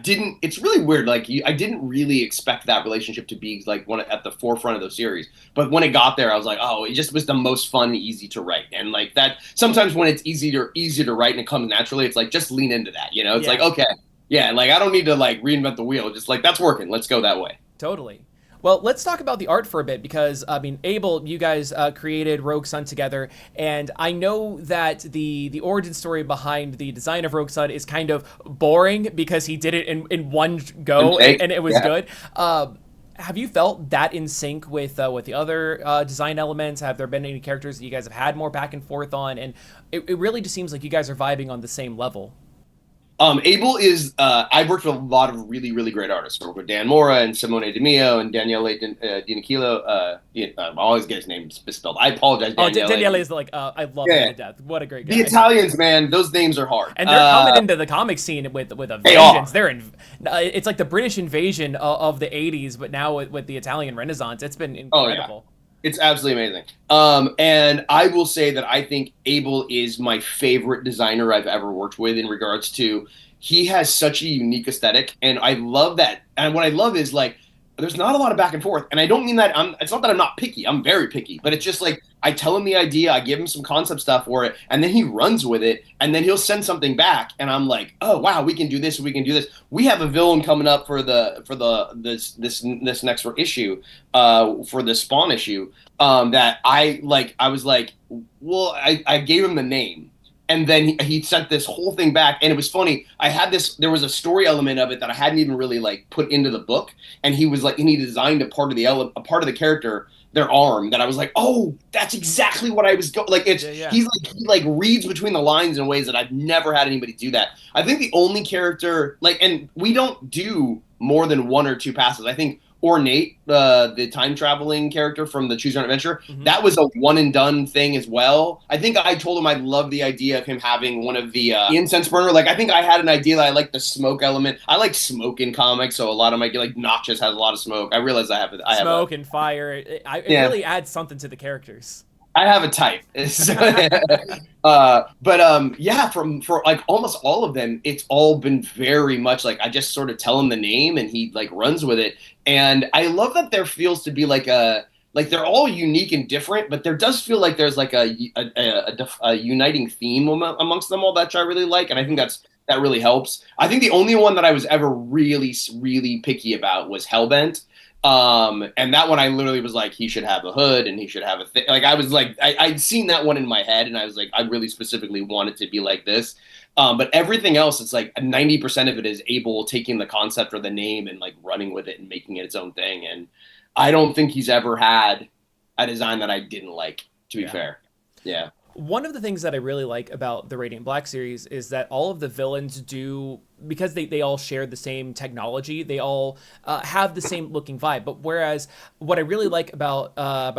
B: didn't. It's really weird. Like I didn't really expect that relationship to be like one at the forefront of the series, but when it got there, I was like, oh, it just was the most fun, and easy to write, and like that. Sometimes when it's easy to write and it comes naturally, it's like just lean into that. It's
A: Yeah.
B: like okay, yeah, like I don't need to like reinvent the wheel. Just like that's working. Let's go that way.
A: Totally. Well, let's talk about the art for a bit because, I mean, Abel, you guys created Rogue Sun together, and I know that the origin story behind the design of Rogue Sun is kind of boring because he did it in one go, and it was good. Have you felt that in sync with the other design elements? Have there been any characters that you guys have had more back and forth on? And it really just seems like you guys are vibing on the same level.
B: Abel is, I've worked with a lot of really, really great artists. I worked with Dan Mora and Simone DiMeo and Daniele Dinichilo. I always get his name misspelled. I apologize, Daniele.
A: Daniele is like, I love him to death. What a great guy.
B: The Italians, man, those names are hard.
A: And they're coming into the comic scene with a vengeance. It's like the British invasion of the 80s, but now with the Italian Renaissance. It's been incredible.
B: Oh, yeah. It's absolutely amazing. And I will say that I think Abel is my favorite designer I've ever worked with in regards to he has such a unique aesthetic. And I love that. And what I love is like, there's not a lot of back and forth. And I don't mean that it's not that I'm not picky. I'm very picky, but it's just like, I tell him the idea, I give him some concept stuff for it, and then he runs with it, and then he'll send something back, and I'm like, oh wow, we can do this, we can do this. We have a villain coming up for this next issue, for the Spawn issue, that I was like, well, I gave him the name. And then he sent this whole thing back, and it was funny. There was a story element of it that I hadn't even really like put into the book, and he designed a part of the character, their arm, that I was like, oh, that's exactly what I was going. Like he reads between the lines in ways that I've never had anybody do that. I think the only character and we don't do more than one or two passes. I think Ornate, the time traveling character from the Choose Your Own Adventure,
A: Hmm.
B: that was a one and done thing as well. I think I told him I love the idea of him having one of the incense burner. Like I think I had an idea that I like the smoke element. I like smoke in comics, so a lot of my like Noxious has a lot of smoke. I realize I have a
A: Smoke and fire. It
B: yeah.
A: really adds something to the characters.
B: I have a type. Yeah, from for like almost all of them, it's all been very much like I just sort of tell him the name and he like runs with it. And I love that there feels to be like a like they're all unique and different, but there does feel like there's like a uniting theme amongst them all that I really like, and I think
A: Hmm.
B: that really helps. I think the only one that I was ever really picky about was Hellbent. And that one I literally was like, he should have a hood and he should have a thing. Like I was like, I'd seen that one in my head and I was like, I really specifically want it to be like this. But everything else, it's like 90% of it is Abel taking the concept or the name and like running with it and making it its own thing. And I don't think he's ever had a design that I didn't like, to be
A: Yeah.
B: fair. Yeah.
A: One of the things that I really like about the Radiant Black series is that all of the villains do, because they all share the same technology, they all have the same looking vibe. But whereas what I really like about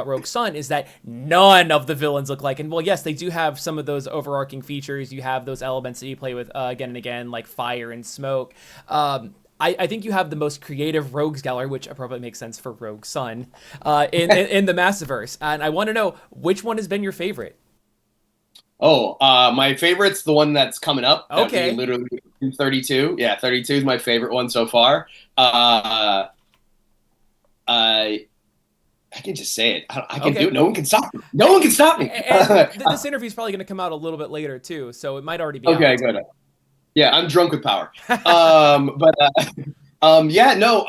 A: Rogue Sun is that none of the villains look like, and well, yes, they do have some of those overarching features. You have those elements that you play with again and again, like fire and smoke. I think you have the most creative rogues gallery, which probably makes sense for Rogue Sun, in the Massiverse. And I want to know which one has been your favorite.
B: Oh, my favorite's the one that's coming up that we
A: Okay.
B: literally 32. Yeah, 32 is my favorite one so far. I I can just say it. I can do
A: Okay.
B: it. No one can stop me. No one can stop me.
A: And this interview is probably going to come out a little bit later too, so it might already be
B: Okay,
A: out.
B: good. Yeah, I'm drunk with power. But yeah, no.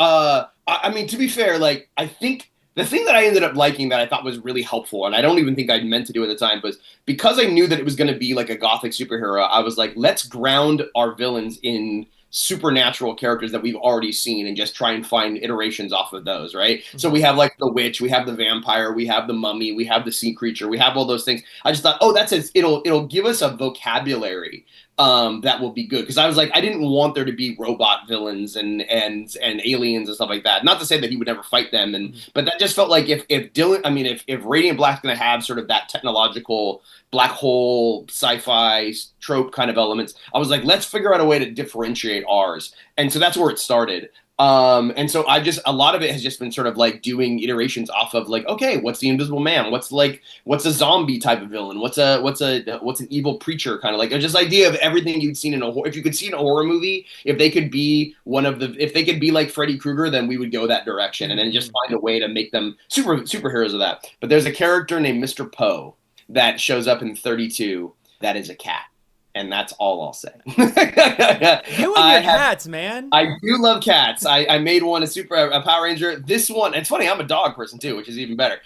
B: I mean, to be fair, like I think the thing that I ended up liking that I thought was really helpful, and I don't even think I meant to do at the time, was because I knew that it was going to be like a gothic superhero. I was like, let's ground our villains in supernatural characters that we've already seen and just try and find iterations off of those, right? So
A: Hmm.
B: we have like the witch, we have the vampire, we have the mummy, we have the sea creature, we have all those things. I just thought, oh, that's it. It'll give us a vocabulary that will be good because I was like I didn't want there to be robot villains and aliens and stuff like that. Not to say that he would never fight them, and
A: Hmm.
B: but that just felt like if Dylan, I mean if Radiant Black's going to have sort of that technological black hole sci-fi trope kind of elements, I was like let's figure out a way to differentiate ours, and so that's where it started. And so I just a lot of it has just been sort of like doing iterations off of like okay, what's the Invisible Man? What's a zombie type of villain? What's an evil preacher kind of like just idea of everything you'd seen in if you could see in a horror movie, if they could be if they could be like Freddy Krueger, then we would go that direction and then just
A: Hmm.
B: find a way to make them superheroes of that. But there's a character named Mr. Poe that shows up in 32 that is a cat. And that's all I'll say.
A: You and your
B: I have
A: cats, man.
B: I do love cats. I made one a Power Ranger. This one, it's funny. I'm a dog person too, which is even better.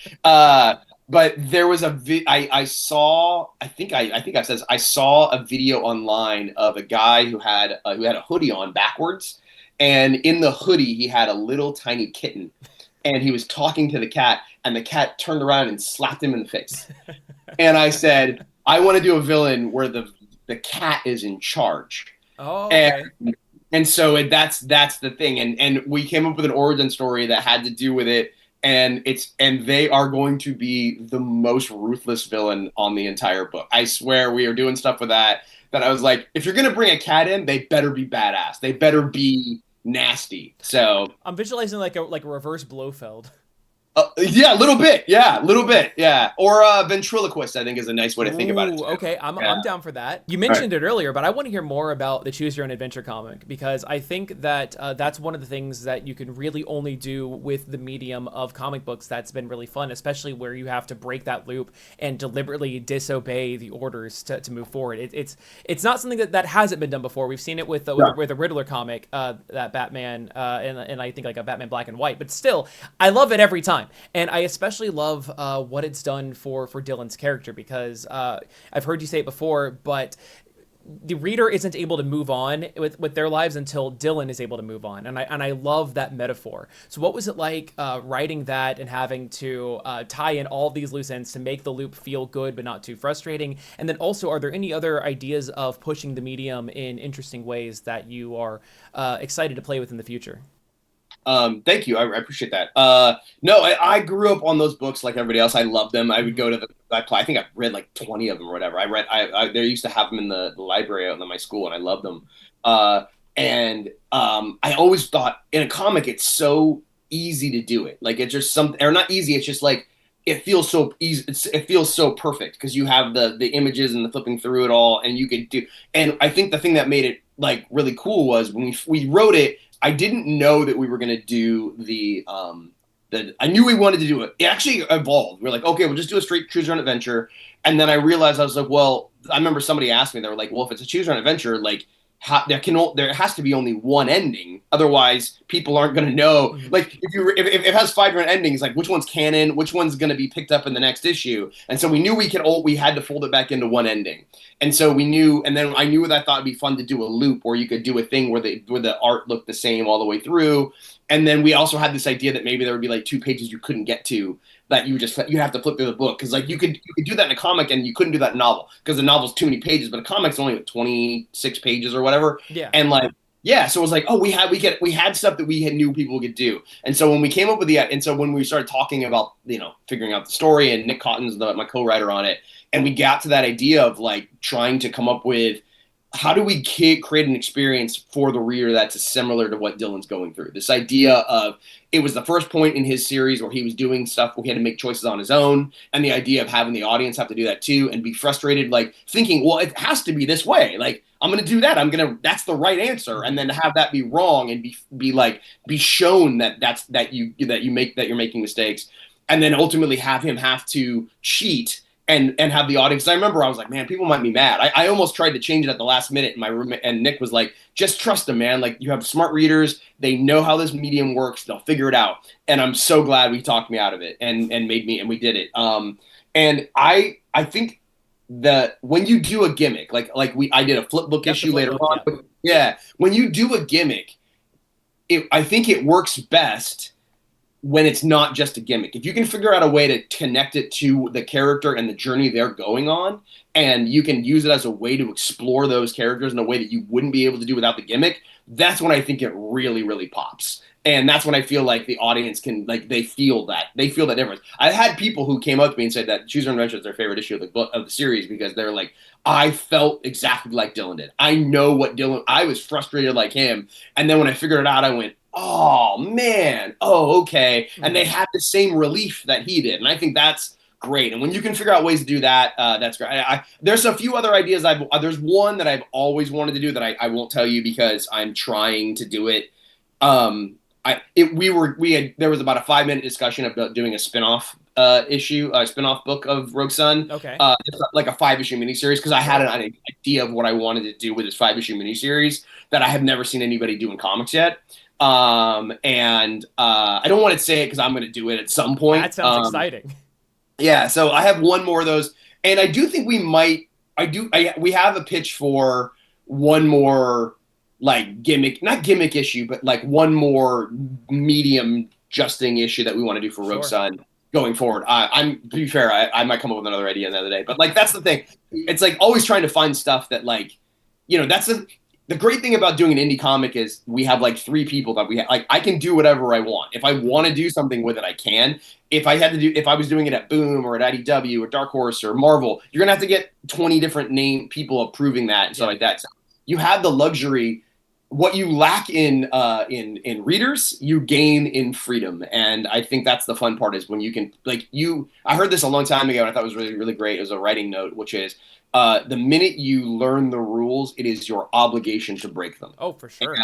B: But there was I saw. I think I said this, I saw a video online of a guy who had a hoodie on backwards, and in the hoodie he had a little tiny kitten, and he was talking to the cat, and the cat turned around and slapped him in the face. And I said, I want to do a villain where the cat is in charge.
A: Oh,
B: And
A: okay.
B: that's the thing, and we came up with an origin story that had to do with it, and they are going to be the most ruthless villain on the entire book. I swear, we are doing stuff with that I was like, if you're gonna bring a cat in, they better be badass. They better be nasty. So
A: I'm visualizing like a reverse Blofeld.
B: yeah, a little bit, yeah, a little bit, yeah. Or ventriloquist, I think, is a nice way to think about it
A: Ooh,
B: too.
A: okay.
B: Yeah.
A: I'm down for that. You
B: All right.
A: mentioned it earlier, but I want to hear more about the Choose Your Own Adventure comic because I think that that's one of the things that you can really only do with the medium of comic books that's been really fun, especially where you have to break that loop and deliberately disobey the orders to move forward. It's not something that hasn't been done before. We've seen it
B: Yeah.
A: with a Riddler comic, that Batman, and I think like a Batman Black and White, but still, I love it every time, and I especially love what it's done for Dylan's character because I've heard you say it before, but the reader isn't able to move on with their lives until Dylan is able to move on, and I love that metaphor. So, what was it like writing that and having to tie in all these loose ends to make the loop feel good but not too frustrating? And then also, are there any other ideas of pushing the medium in interesting ways that you are excited to play with in the future?
B: Thank you. I appreciate that. No, I grew up on those books like everybody else. I loved them. I would go to I think I've read like 20 of them or whatever. They used to have them in the library out in my school, and I loved them. And I always thought in a comic, it's so easy to do it. Like it's just something, or not easy. It's just like, it feels so easy. It feels so perfect because you have the images and the flipping through it all, and you could do. And I think the thing that made it like really cool was when we wrote it. I didn't know that we were going to do I knew we wanted to do it. It actually evolved. We are like, okay, we'll just do a straight choose your own adventure. And then I realized I was like, well, I remember somebody asked me, they were like, well, if it's a choose your own adventure, like there has to be only one ending. Otherwise, people aren't going to know. Like if it has 5 different endings, like which one's canon, which one's going to be picked up in the next issue. And so we knew we had to fold it back into one ending. And so we knew, and then I knew that I thought it'd be fun to do a loop where you could do a thing where the art looked the same all the way through. And then we also had this idea that maybe there would be like 2 pages you couldn't get to that you have to flip through the book, because like you could do that in a comic and you couldn't do that in a novel because the novel's too many pages, but a comic's only like 26 pages or whatever.
A: Yeah.
B: And like so it was like, oh, we had stuff that knew people could do. And so when we came up with when we started talking about figuring out the story, and Nick Cotton's my co-writer on it, and we got to that idea of like trying to come up with how do we create an experience for the reader that's similar to what Dylan's going through. This idea of, it was the first point in his series where he was doing stuff where he had to make choices on his own, and the idea of having the audience have to do that too and be frustrated, like thinking, well, it has to be this way. Like, I'm going to do that. That's the right answer. And then to have that be wrong and be shown that you're making mistakes, and then ultimately have him have to cheat and have the audience. I remember I was like, man, people might be mad. I almost tried to change it at the last minute, and my roommate and Nick was like, just trust them, man. Like, you have smart readers. They know how this medium works. They'll figure it out. And I'm so glad we talked me out of it and we did it. And I think that when you do a gimmick, I did a flip book issue later on. Yeah. When you do a gimmick, I think it works best when it's not just a gimmick. If you can figure out a way to connect it to the character and the journey they're going on, and you can use it as a way to explore those characters in a way that you wouldn't be able to do without the gimmick, that's when I think it really, really pops. And that's when I feel like the audience can, like, they feel that difference. I've had people who came up to me and said that Choose Your Own Adventure is their favorite issue of the book, of the series, because they're like, I felt exactly like Dylan did. I know what Dylan, I was frustrated like him. And then when I figured it out, I went, oh man, oh, okay. And they had the same relief that he did. And I think that's great. And when you can figure out ways to do that, that's great. There's a few other ideas. There's one that I've always wanted to do that I won't tell you because I'm trying to do it. There was about a 5-minute discussion about doing a spinoff spinoff book of Rogue Sun.
A: Okay.
B: Just like a 5-issue miniseries, because I had an idea of what I wanted to do with this 5-issue miniseries that I have never seen anybody do in comics yet. I don't want to say it because I'm going to do it at some point.
A: That sounds exciting.
B: Yeah, so I have one more of those, and I do think we might. We have a pitch for one more, like, not gimmick issue, but like one more medium justing issue that we want to do for Rogue Sun going forward. To be fair, I might come up with another idea the other day, but like that's the thing. It's like always trying to find stuff that, like, that's the great thing about doing an indie comic is we have like 3 people that we have. Like, I can do whatever I want. If I want to do something with it, I can. If I was doing it at Boom or at IDW or Dark Horse or Marvel, you're gonna have to get 20 different people approving that and stuff like that. So you have the luxury. What you lack in readers, you gain in freedom, and I think that's the fun part. Is when you can, like, I heard this a long time ago, and I thought it was really, really great. It was a writing note, which is, the minute you learn the rules, it is your obligation to break them.
A: Oh, for sure.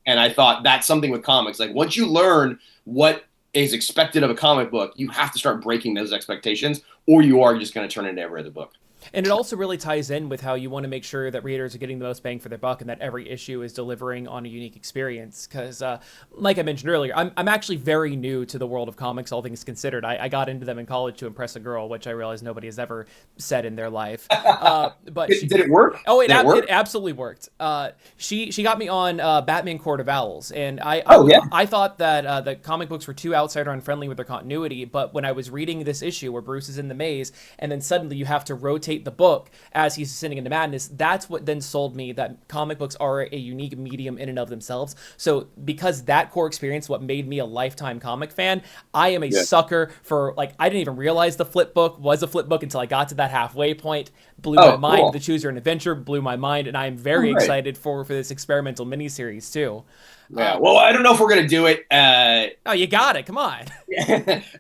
B: And I thought that's something with comics. Like, once you learn what is expected of a comic book, you have to start breaking those expectations, or you are just going to turn into every other book.
A: And it also really ties in with how you want to make sure that readers are getting the most bang for their buck and that every issue is delivering on a unique experience. Because, like I mentioned earlier, I'm actually very new to the world of comics, all things considered. I got into them in college to impress a girl, which I realize nobody has ever said in their life. But
B: did it work?
A: Oh, it absolutely worked. She got me on Batman Court of Owls, and I thought that the comic books were too outsider unfriendly with their continuity. But when I was reading this issue where Bruce is in the maze, and then suddenly you have to rotate dictate the book as he's descending into madness, that's what then sold me that comic books are a unique medium in and of themselves. So because that core experience, what made me a lifetime comic fan, I am a
B: Yeah.
A: sucker for, like, I didn't even realize the flip book was a flip book until I got to that halfway point. Blew my
B: Oh,
A: mind.
B: cool.
A: The Choose Your Own Adventure blew my mind, and I am
B: Oh,
A: very
B: great.
A: excited for this experimental miniseries too.
B: Yeah. Well, I don't know if we're gonna do it.
A: Oh, you got it. Come on.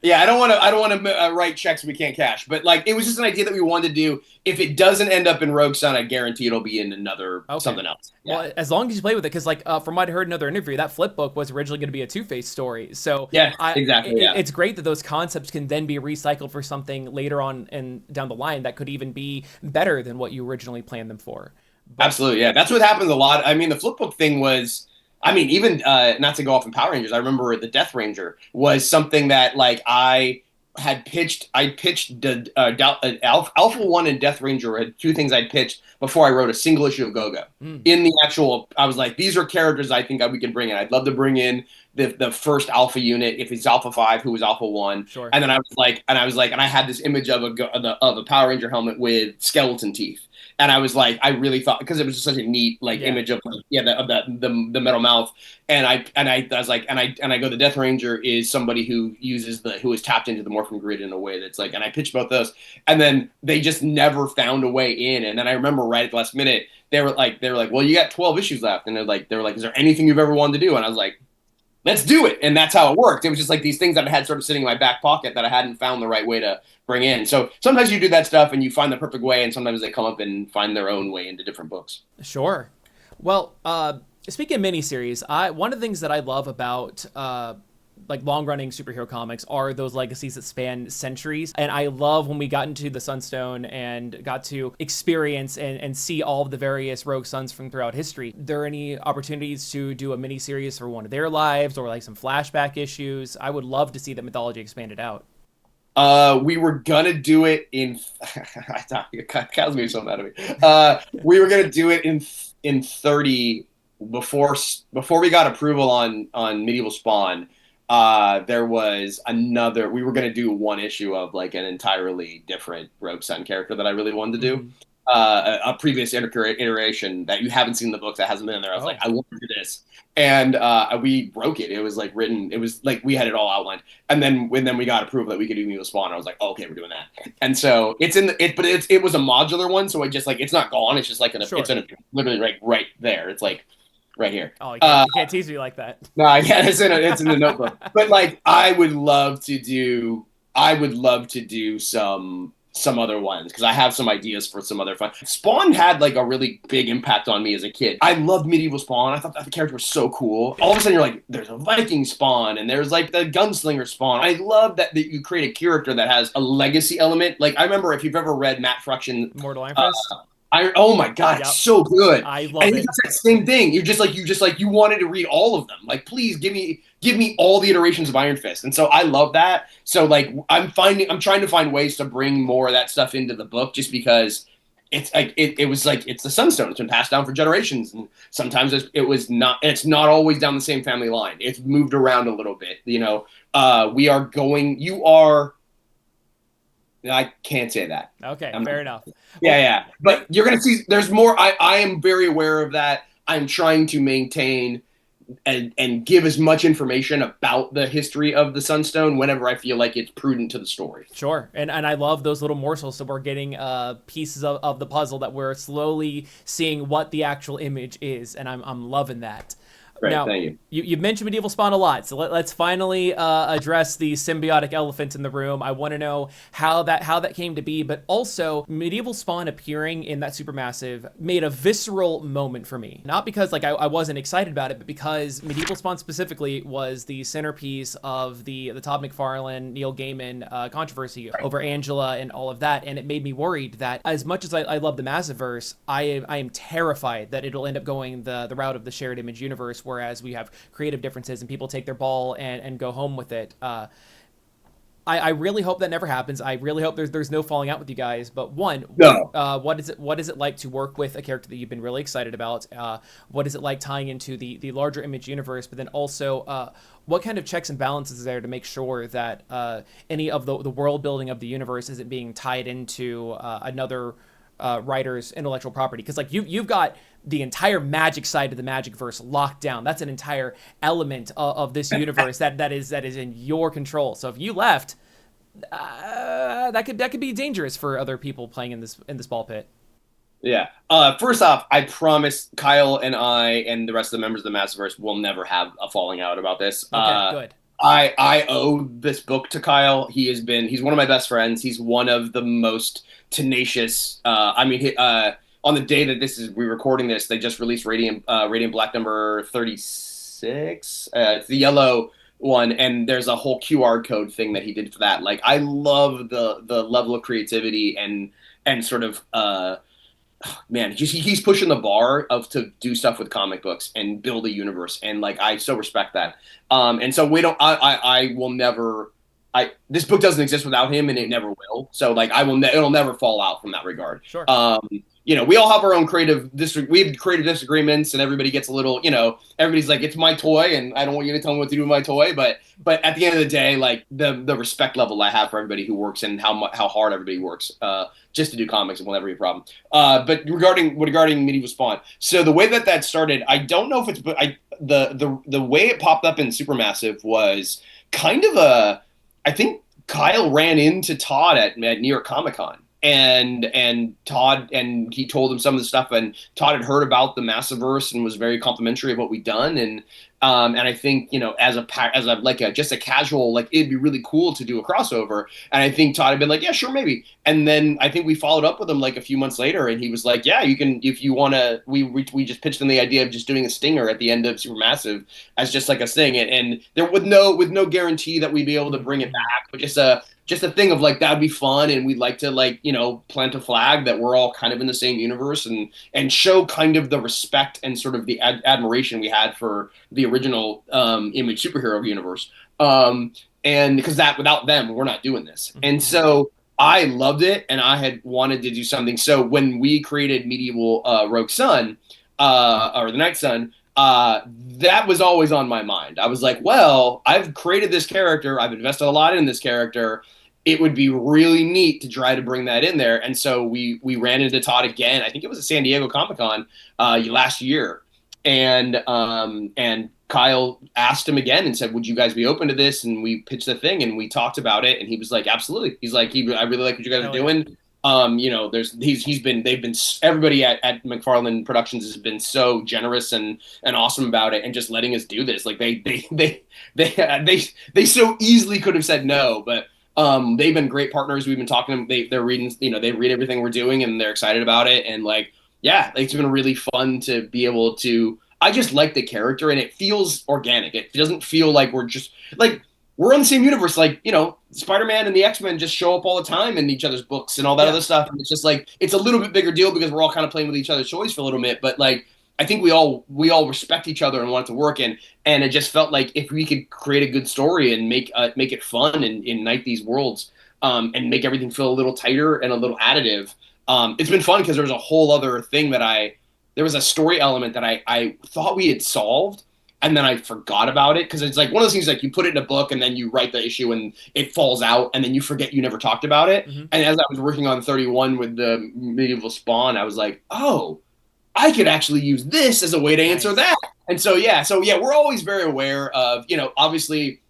B: Yeah, I don't want to. I don't want to write checks we can't cash. But like, it was just an idea that we wanted to do. If it doesn't end up in Rogue Sun, I guarantee it'll be in another
A: Okay.
B: something else. Yeah.
A: Well, as long as you play with it, because like from what I heard in another interview, that flip book was originally going to be a Two-Face story. So
B: Yes, exactly. Yeah.
A: it's great that those concepts can then be recycled for something later on and down the line that could even be better than what you originally planned them for. But
B: Absolutely. Yeah. That's what happens a lot. I mean, the flip book thing was. I mean, even not to go off in Power Rangers. I remember the Death Ranger was something that like I had pitched. I pitched the Alpha One and Death Ranger had two things I'd pitched before I wrote a single issue of Go-Go. In the actual, I was like, these are characters I think we can bring in. I'd love to bring in the first Alpha unit if it's Alpha 5, who was Alpha 1.
A: Sure.
B: And then I was like, and I had this image of a Power Ranger helmet with skeleton teeth. And I was like, I really thought, because it was just such a neat like image of the metal mouth. And I was like, and I go, the Death Ranger is somebody who is tapped into the Morphin Grid in a way that's like, and I pitched both those, and then they just never found a way in. And then I remember right at the last minute, they were like, well, you got 12 issues left, and they were like, is there anything you've ever wanted to do? And I was like, let's do it. And that's how it worked. It was just like these things that I had sort of sitting in my back pocket that I hadn't found the right way to bring in. So sometimes you do that stuff and you find the perfect way, and sometimes they come up and find their own way into different books.
A: Sure. Well, speaking of miniseries, one of the things that I love about like long-running superhero comics are those legacies that span centuries. And I love when we got into the Sunstone and got to experience and see all of the various Rogue Suns from throughout history. There are any opportunities to do a miniseries for one of their lives or like some flashback issues? I would love to see that mythology expanded out.
B: We were gonna do it in. Kyle's gonna be so mad at me. We were gonna do it in 30 before we got approval on Medieval Spawn. There was another. We were gonna do one issue of like an entirely different Rogue Sun character that I really wanted to do. A previous iteration that you haven't seen in the books that hasn't been in there. I was like, I want to do this, and we broke it. It was like written. It was like we had it all outlined, and then we got approval that we could do Medieval Spawn. I was like, okay, we're doing that. And so it's in the but it was a modular one, so it just like it's not gone. It's just like it's literally right there. It's like right here.
A: Oh, you can't tease me like that.
B: No, yeah, it's in the notebook. But like, I would love to do some other ones because I have some ideas for some other fun. Spawn had like a really big impact on me as a kid. I loved Medieval Spawn. I thought that the character was so cool. All of a sudden, you're like, there's a Viking Spawn and there's like the Gunslinger Spawn. I love that you create a character that has a legacy element. Like I remember if you've ever read Matt Fraction,
A: Mortal Iron Fist.
B: Oh my god, it's so good.
A: I love
B: and
A: it.
B: It's that same thing. You wanted to read all of them. Like, please give me all the iterations of Iron Fist. And so I love that. So like I'm trying to find ways to bring more of that stuff into the book just because it's like it was like it's the Sunstone. It's been passed down for generations, and sometimes it's not always down the same family line. It's moved around a little bit. You know, I can't say that.
A: Okay, fair enough.
B: Yeah. But you're going to see there's more. I am very aware of that. I'm trying to maintain and give as much information about the history of the Sunstone whenever I feel like it's prudent to the story.
A: Sure. And I love those little morsels. So we're getting pieces of the puzzle that we're slowly seeing what the actual image is. And I'm loving that.
B: Great,
A: now,
B: thank you.
A: You've mentioned Medieval Spawn a lot, so let's finally address the symbiotic elephant in the room. I want to know how that came to be, but also Medieval Spawn appearing in that Supermassive made a visceral moment for me. Not because like I wasn't excited about it, but because Medieval Spawn specifically was the centerpiece of the Todd McFarlane, Neil Gaiman controversy over Angela and all of that, and it made me worried that as much as I love the Massiverse, I am terrified that it'll end up going the route of the shared image universe, whereas we have creative differences and people take their ball and go home with it. I really hope that never happens. I really hope there's no falling out with you guys. But one,
B: No.
A: what is it like to work with a character that you've been really excited about? What is it like tying into the larger Image universe? But then also, what kind of checks and balances is there to make sure that any of the world building of the universe isn't being tied into another writer's intellectual property? Because like you've got the entire magic side of the magic verse locked down. That's an entire element of this universe that is in your control. So if you left, that could be dangerous for other people playing in this ball pit.
B: Yeah. First off, I promise Kyle and I and the rest of the members of the Massiverse will never have a falling out about this.
A: Okay, good.
B: I owe this book to Kyle. He's one of my best friends. He's one of the most tenacious. On the day that we're recording this, they just released Radiant Black number 36. It's the yellow one, and there's a whole QR code thing that he did for that. Like, I love the level of creativity and sort of man, he's pushing the bar of to do stuff with comic books and build a universe, and like I so respect that. And so we don't. I will never. This book doesn't exist without him, and it never will. So like I will. It'll never fall out from that regard.
A: Sure.
B: We all have our own we have creative disagreements, and everybody gets a little, everybody's like, it's my toy, and I don't want you to tell me what to do with my toy. But at the end of the day, like the respect level I have for everybody who works and how hard everybody works, just to do comics will never be a problem. But regarding Medieval Spawn, so the way that started, I don't know if it's, but the way it popped up in Supermassive was kind of I think Kyle ran into Todd at New York Comic Con. And Todd, and he told him some of the stuff, and Todd had heard about the Massiverse and was very complimentary of what we'd done. And I think, as just a casual, like, it'd be really cool to do a crossover. And I think Todd had been like, yeah, sure, maybe. And then I think we followed up with him like a few months later, and he was like, yeah, you can, if you want to. We just pitched him the idea of just doing a stinger at the end of Supermassive as just like a thing, and there with no guarantee that we'd be able to bring it back, but just a thing of like, that'd be fun, and we'd like to plant a flag that we're all kind of in the same universe, and show kind of the respect and sort of the admiration we had for the original Image superhero universe. And because that without them, we're not doing this. Mm-hmm. And so I loved it, and I had wanted to do something. So when we created Medieval Rogue Sun, or the Night Sun, that was always on my mind. I was like, well, I've created this character. I've invested a lot in this character. It would be really neat to try to bring that in there. And so we ran into Todd again. I think it was at San Diego Comic-Con last year. And Kyle asked him again and said, would you guys be open to this? And we pitched the thing, and we talked about it. And he was like, absolutely. He's like, I really like what you guys are doing. Everybody at McFarlane Productions has been so generous and awesome about it, and just letting us do this. Like they so easily could have said no, but they've been great partners. We've been talking to them. They're reading, they read everything we're doing, and they're excited about it. And like, yeah, it's been really fun to be able to. I just like the character, and it feels organic. It doesn't feel like we're just like. We're in the same universe, like, Spider-Man and the X-Men just show up all the time in each other's books and all that other stuff. And it's just like, it's a little bit bigger deal because we're all kind of playing with each other's toys for a little bit. But like, I think we all respect each other and want it to work. And it just felt like if we could create a good story and make it fun and unite these worlds, and make everything feel a little tighter and a little additive. It's been fun because there's a whole other thing there was a story element that I thought we had solved. And then I forgot about it because it's like one of those things like you put it in a book and then you write the issue and it falls out and then you forget you never talked about it. Mm-hmm. And as I was working on 31 with the Medieval Spawn, I was like, oh, I could actually use this as a way to answer that. And so yeah, we're always very aware of, obviously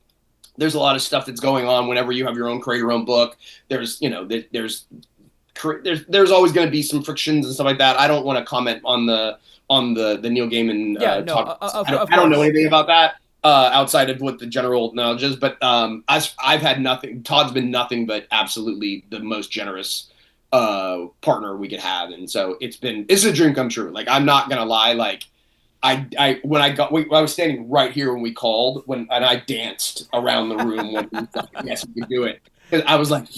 B: there's a lot of stuff that's going on whenever you have your own create your own book. There's always going to be some frictions and stuff like that. I don't want to comment on the Neil Gaiman talk. I don't know anything about that outside of what the general knowledge is. But I've had nothing. Todd's been nothing but absolutely the most generous partner we could have, and so it's a dream come true. Like, I'm not gonna lie. Like, I was standing right here when we called and I danced around the room when we thought, yes, we could do it. Because I was like,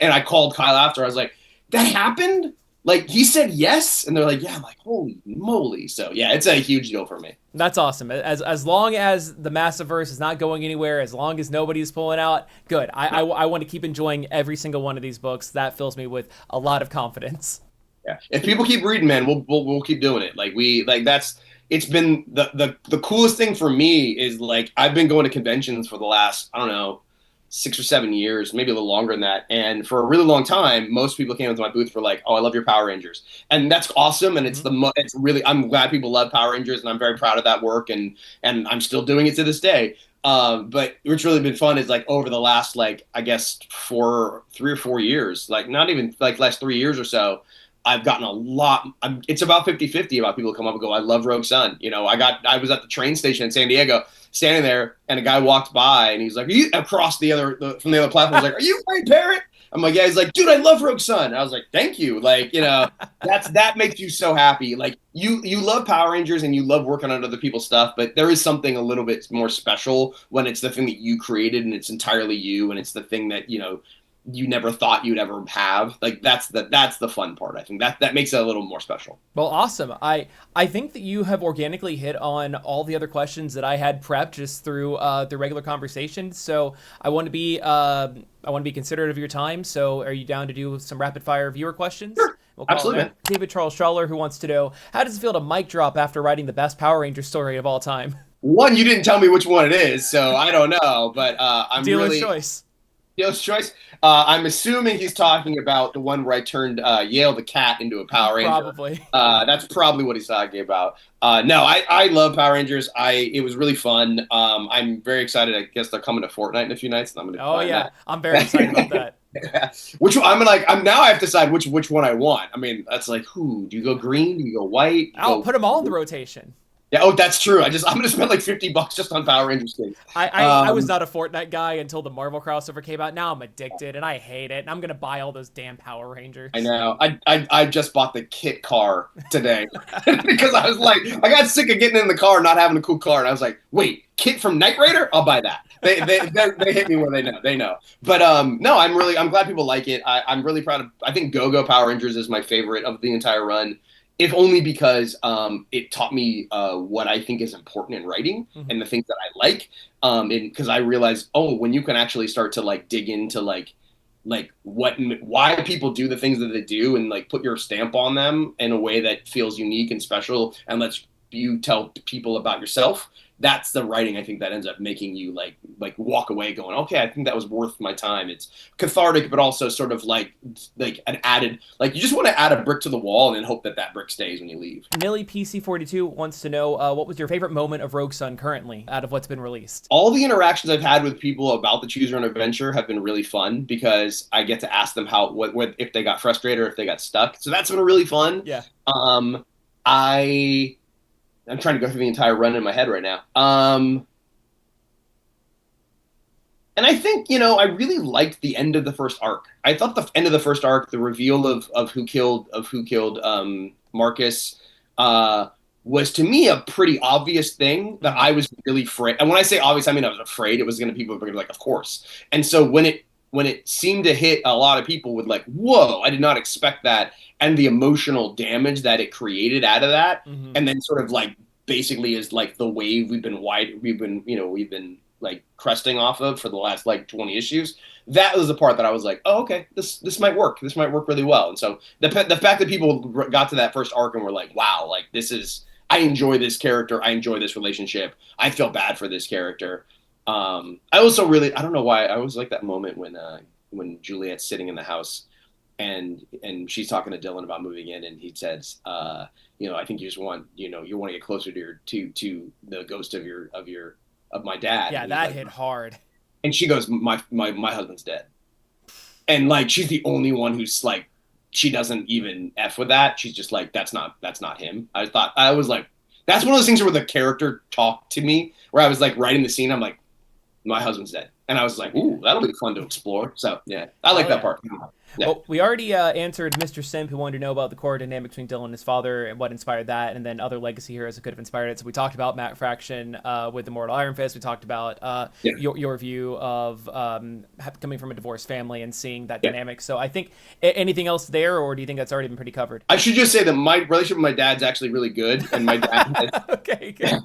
B: and I called Kyle after. I was like, that happened. like he said yes, and they're like, yeah. I'm like, holy moly. So yeah, it's a huge deal for me.
A: That's awesome. As long as the Massiverse is not going anywhere, as long as nobody's pulling out, good. I want to keep enjoying every single one of these books. That fills me with a lot of confidence.
B: Yeah. If people keep reading, man, we'll keep doing it. Like we like that's it's been the coolest thing for me is like I've been going to conventions for the last, I don't know, 6 or 7 years, maybe a little longer than that. And for a really long time, most people came into my booth for like, oh, I love your Power Rangers. And that's awesome. And
A: Mm-hmm.
B: it's really, I'm glad people love Power Rangers, and I'm very proud of that work. And I'm still doing it to this day. But what's really been fun is like over the last, like, I guess 3 or 4 years, like not even like last 3 years or so, I've gotten a lot. It's about 50-50 about people who come up and go, I love Rogue Sun. You know, I was at the train station in San Diego standing there, and a guy walked by and he's like, are you across from the other platform? I was like, are you Ryan Parrott? I'm like, yeah. He's like, dude, I love Rogue Sun. I was like, thank you. Like, you know, that makes you so happy. Like you love Power Rangers and you love working on other people's stuff, but there is something a little bit more special when it's the thing that you created and it's entirely you, and it's the thing that, you know, you never thought you'd ever have. Like that's the fun part. I think that makes it a little more special.
A: Well, awesome. I think that you have organically hit on all the other questions that I had prepped just through the regular conversation. So I want to be considerate of your time. So are you down to do some rapid fire viewer questions?
B: Sure.
A: We'll call
B: Absolutely, man.
A: David Charles Schaller, who wants to know, how does it feel to mic drop after writing the best Power Ranger story of all time?
B: One, you didn't tell me which one it is, so I don't know. But I'm
A: Dealer's
B: really
A: choice.
B: Dealer's choice. I'm assuming he's talking about the one where I turned Yale the cat into a Power Ranger.
A: Probably.
B: That's probably what he's talking about. No, I love Power Rangers. It was really fun. I'm very excited. I guess they're coming to Fortnite in a few nights, and I'm gonna.
A: Oh yeah, I'm very excited about that.
B: Which one, I'm now I have to decide which one I want. I mean, that's like, who do you go green? Do you go white?
A: I'll put them all in the rotation.
B: Yeah. Oh, that's true. I'm gonna spend like $50 just on Power Rangers things.
A: I was not a Fortnite guy until the Marvel crossover came out. Now I'm addicted and I hate it. And I'm gonna buy all those damn Power Rangers.
B: I know. I just bought the kit car today because I was like, I got sick of getting in the car and not having a cool car, and I was like, wait, kit from Knight Rider? I'll buy that. They hit me where they know. But no, I'm glad people like it. I'm really proud of. I think Go-Go Power Rangers is my favorite of the entire run, if only because it taught me what I think is important in writing and the things that I like. Because I realized, oh, when you can actually start to like dig into like why people do the things that they do and like put your stamp on them in a way that feels unique and special and lets you tell people about yourself. That's the writing, I think, that ends up making you like walk away going, okay, I think that was worth my time. It's cathartic, but also sort of like an added, like you just want to add a brick to the wall and then hope that brick stays when you leave.
A: Millie PC42 wants to know, what was your favorite moment of Rogue Sun currently out of what's been released?
B: All the interactions I've had with people about the Choose Your Own Adventure have been really fun because I get to ask them what if they got frustrated or if they got stuck. So that's been really fun.
A: Yeah.
B: I'm trying to go through the entire run in my head right now. And I think, I really liked the end of the first arc. I thought the end of the first arc, the reveal of who killed Marcus, was to me a pretty obvious thing that I was really afraid. And when I say obvious, I mean I was afraid it was going to people were going to be like, of course. And so when it seemed to hit a lot of people with like, whoa, I did not expect that, and the emotional damage that it created out of that, and then sort of like basically is like the wave we've been like cresting off of for the last like 20 issues. That was the part that I was like, oh, okay, this might work. This might work really well. And so the fact that people got to that first arc and were like, wow, like I enjoy this character. I enjoy this relationship. I feel bad for this character. I also really, I don't know why, I always like that moment when Juliet's sitting in the house and she's talking to Dylan about moving in, and he says, I think you just want, you want to get closer to the ghost of my dad.
A: Yeah, that hit hard.
B: And she goes, my husband's dead. And like, she's the only one who's like, she doesn't even F with that. She's just like, that's not him. I was like, that's one of those things where the character talked to me, where I was like writing the scene. I'm like, my husband's dead. And I was like, ooh, that'll be fun to explore. So yeah, I like
A: Hell
B: that
A: yeah.
B: part. Yeah.
A: Well, we already answered Mr. Simp, who wanted to know about the core dynamic between Dylan and his father and what inspired that, and then other legacy heroes that could have inspired it. So we talked about Matt Fraction with Immortal Iron Fist. We talked about
B: Yeah.
A: your view of coming from a divorced family and seeing that
B: Yeah.
A: dynamic. So I think anything else there, or do you think that's already been pretty covered?
B: I should just say that my relationship with my dad's actually really good, and
A: Okay, good.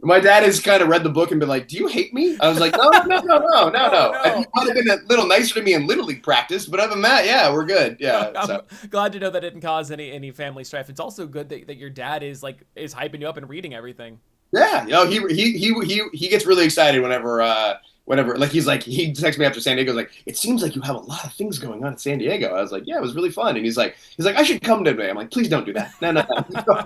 B: my dad has kind of read the book and been like, "Do you hate me?" I was like, "No, no, no, no, no, no,
A: No,
B: no." He
A: no.
B: might have been a little nicer to me in little league practice, but other than that, yeah, we're good. Yeah.
A: I'm
B: So
A: glad to know that it didn't cause any family strife. It's also good that your dad is hyping you up and reading everything.
B: yeah, he gets really excited whenever like he texts me after San Diego like it seems like you have a lot of things going on in San Diego. I was like, yeah, it was really fun, and he's like I should come today. I'm like, please don't do that. No, no, no,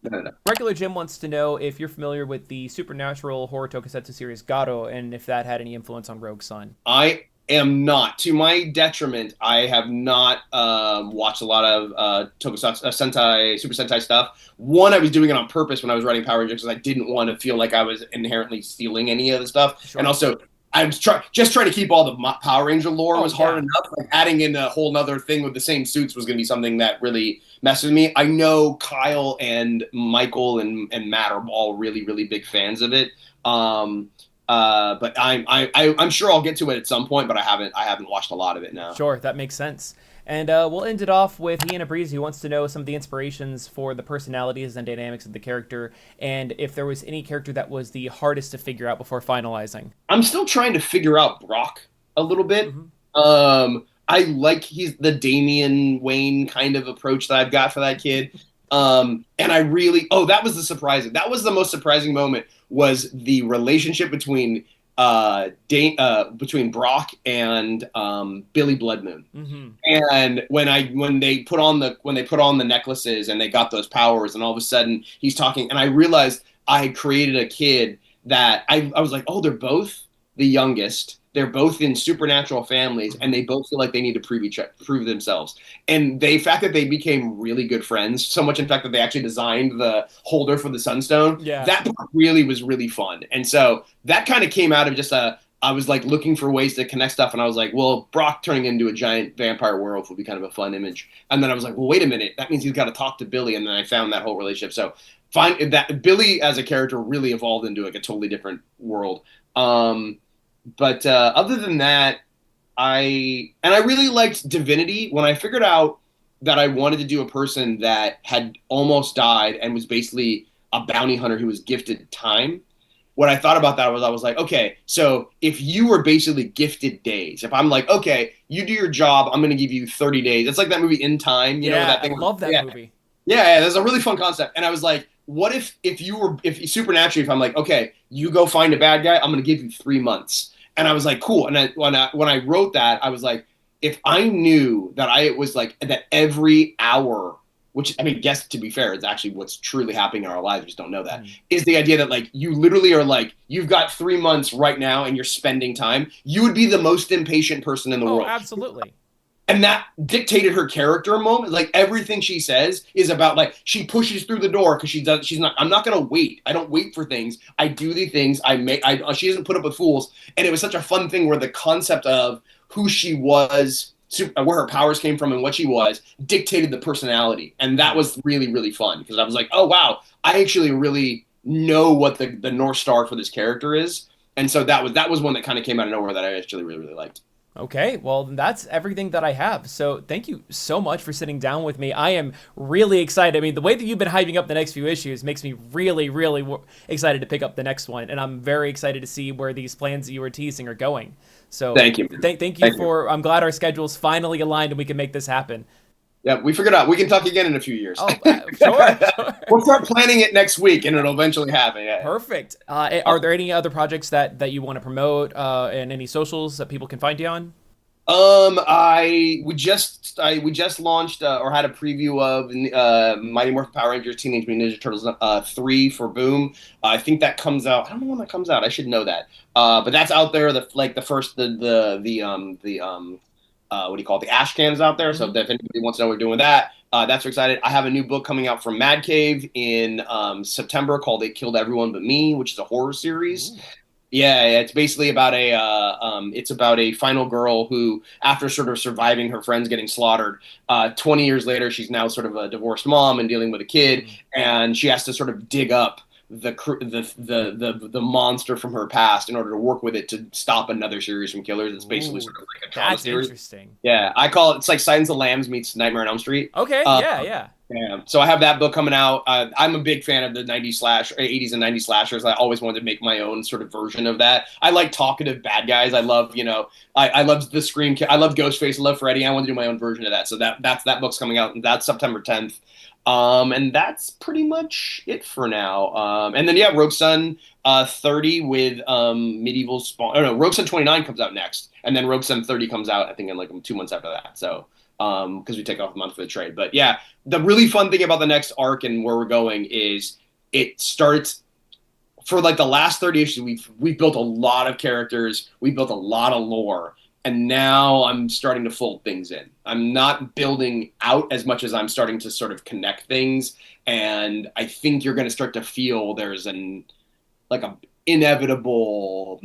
B: no, no.
A: Regular Jim wants to know if you're familiar with the supernatural horror tokusatsu series Garo, and if that had any influence on Rogue Sun.
B: I am not. To my detriment, I have not watched a lot of Tokusatsu, Sentai, Super Sentai stuff. One, I was doing it on purpose when I was writing Power Rangers because I didn't want to feel like I was inherently stealing any of the stuff.
A: Sure.
B: And also, I was just trying to keep all the Power Ranger lore was hard enough. Like adding in a whole other thing with the same suits was going to be something that really messed with me. I know Kyle and Michael and Matt are all really, really big fans of it. But I'm sure I'll get to it at some point, but I haven't watched a lot of it now.
A: Sure, that makes sense. And we'll end it off with Ian Abrizi, who wants to know some of the inspirations for the personalities and dynamics of the character, and if there was any character that was the hardest to figure out before finalizing.
B: I'm still trying to figure out Brock a little bit.
A: Mm-hmm.
B: I like he's the Damian Wayne kind of approach that I've got for that kid. And I really that was the most surprising moment was the relationship between between Brock and Billy Bloodmoon.
A: Mm-hmm.
B: And when they put on the necklaces and they got those powers and all of a sudden he's talking and I realized I had created a kid that I was like, oh, they're both the youngest. They're both in supernatural families, and they both feel like they need to prove themselves. And the fact that they became really good friends, so much in fact that they actually designed the holder for the Sunstone, that part really was really fun. And so that kind of came out of just I was like looking for ways to connect stuff, and I was like, well, Brock turning into a giant vampire werewolf would be kind of a fun image. And then I was like, well, wait a minute, that means he's got to talk to Billy, and then I found that whole relationship. So find that Billy as a character really evolved into like a totally different world. But other than that, I really liked Divinity. When I figured out that I wanted to do a person that had almost died and was basically a bounty hunter who was gifted time, what I thought about that was I was like, okay, so if you were basically gifted days, if I'm like, okay, you do your job, I'm going to give you 30 days. It's like that movie In Time. You know that thing?
A: I love that movie.
B: Yeah, that's a really fun concept. And I was like, what if supernaturally, if I'm like, okay, you go find a bad guy, I'm going to give you 3 months. And I was like, cool. And when I wrote that, I was like, if I knew that I was like that every hour, which I mean, guess to be fair, it's actually what's truly happening in our lives. We just don't know that. Is the idea that like you literally are like you've got 3 months right now and you're spending time. You would be the most impatient person in the world.
A: Absolutely.
B: And that dictated her character a moment. Like everything she says is about like she pushes through the door because she's not. I'm not gonna wait. I don't wait for things. I do the things. She doesn't put up with fools. And it was such a fun thing where the concept of who she was, where her powers came from, and what she was dictated the personality. And that was really really fun because I was like, oh wow, I actually really know what the North Star for this character is. And so that was one that kind of came out of nowhere that I actually really really liked.
A: Okay, well, that's everything that I have. So thank you so much for sitting down with me. I am really excited. I mean, the way that you've been hyping up the next few issues makes me really, really excited to pick up the next one. And I'm very excited to see where these plans that you were teasing are going. So
B: thank you.
A: Thank you. I'm glad our schedules finally aligned and we can make this happen.
B: Yeah, we figured out. We can talk again in a few years.
A: Oh, sure.
B: We'll start planning it next week, and it'll eventually happen. Yeah.
A: Perfect. Are there any other projects that you want to promote and any socials that people can find you on?
B: We just launched or had a preview of Mighty Morphin Power Rangers Teenage Mutant Ninja Turtles 3 for Boom. I think that comes out. I don't know when that comes out. I should know that. But that's out there. What do you call it? The ash cans out there. So if anybody wants to know what we're doing with that, that's excited. I have a new book coming out from Mad Cave in September called "It Killed Everyone But Me," which is a horror series. Yeah, yeah, it's basically about it's about a final girl who, after sort of surviving her friends getting slaughtered, 20 years later, she's now sort of a divorced mom and dealing with a kid,
A: Mm.
B: and she has to sort of dig up the monster from her past in order to work with it to stop another series from killers. It's basically
A: Ooh,
B: sort of like a trauma
A: that's
B: series.
A: interesting.
B: Yeah, I call it, it's like Silence of the Lambs meets Nightmare on Elm Street.
A: Okay,
B: Uh,
A: yeah, yeah.
B: yeah, so I have that book coming out. I'm a big fan of the 80s and 90s slashers. I always wanted to make my own sort of version of that. I like talkative bad guys. I love, I love the Scream. I love Ghostface. I love Freddy. I want to do my own version of that. So that book's coming out, and that's September 10th. And that's pretty much it for now. And then yeah, Rogue Sun 30 with Medieval Spawn. Oh no, Rogue Sun 29 comes out next, and then Rogue Sun 30 comes out I think in like 2 months after that. So because we take off a month for the trade. But yeah, the really fun thing about the next arc and where we're going is it starts for like the last 30 issues. We've built a lot of characters, we built a lot of lore, and now I'm starting to fold things in. I'm not building out as much as I'm starting to sort of connect things, and I think you're going to start to feel there's an like a inevitable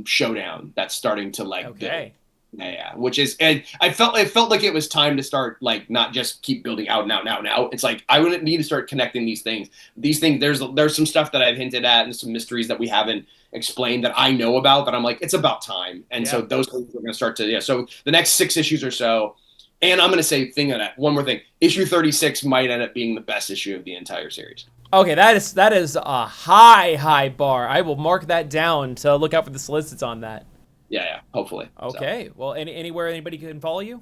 B: showdown that's starting to like build.
A: Okay.
B: Yeah, which is, and it felt like it was time to start, like, not just keep building out now. It's like I wouldn't need to start connecting these things. These things, there's some stuff that I've hinted at and some mysteries that we haven't explained that I know about that I'm like, it's about time. And so
A: Yeah.
B: those things are going to start to, yeah. So the next 6 issues or so, and I'm going to say thing on that one more thing. Issue 36 might end up being the best issue of the entire series.
A: Okay, that is a high bar. I will mark that down to look out for the solicits on that.
B: Yeah, hopefully. So.
A: Okay. Well, anywhere anybody can follow you?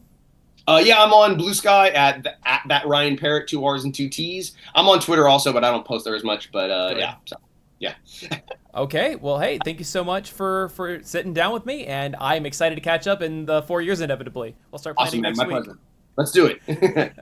B: Yeah, I'm on Blue Sky at that Ryan Parrott, 2 R's and 2 T's. I'm on Twitter also, but I don't post there as much. But
A: Good.
B: yeah, so yeah,
A: Okay. Well, hey, thank you so much for sitting down with me, and I'm excited to catch up in the 4 years inevitably. We'll start
B: awesome,
A: planning
B: man.
A: next
B: My
A: week.
B: pleasure. Let's do it.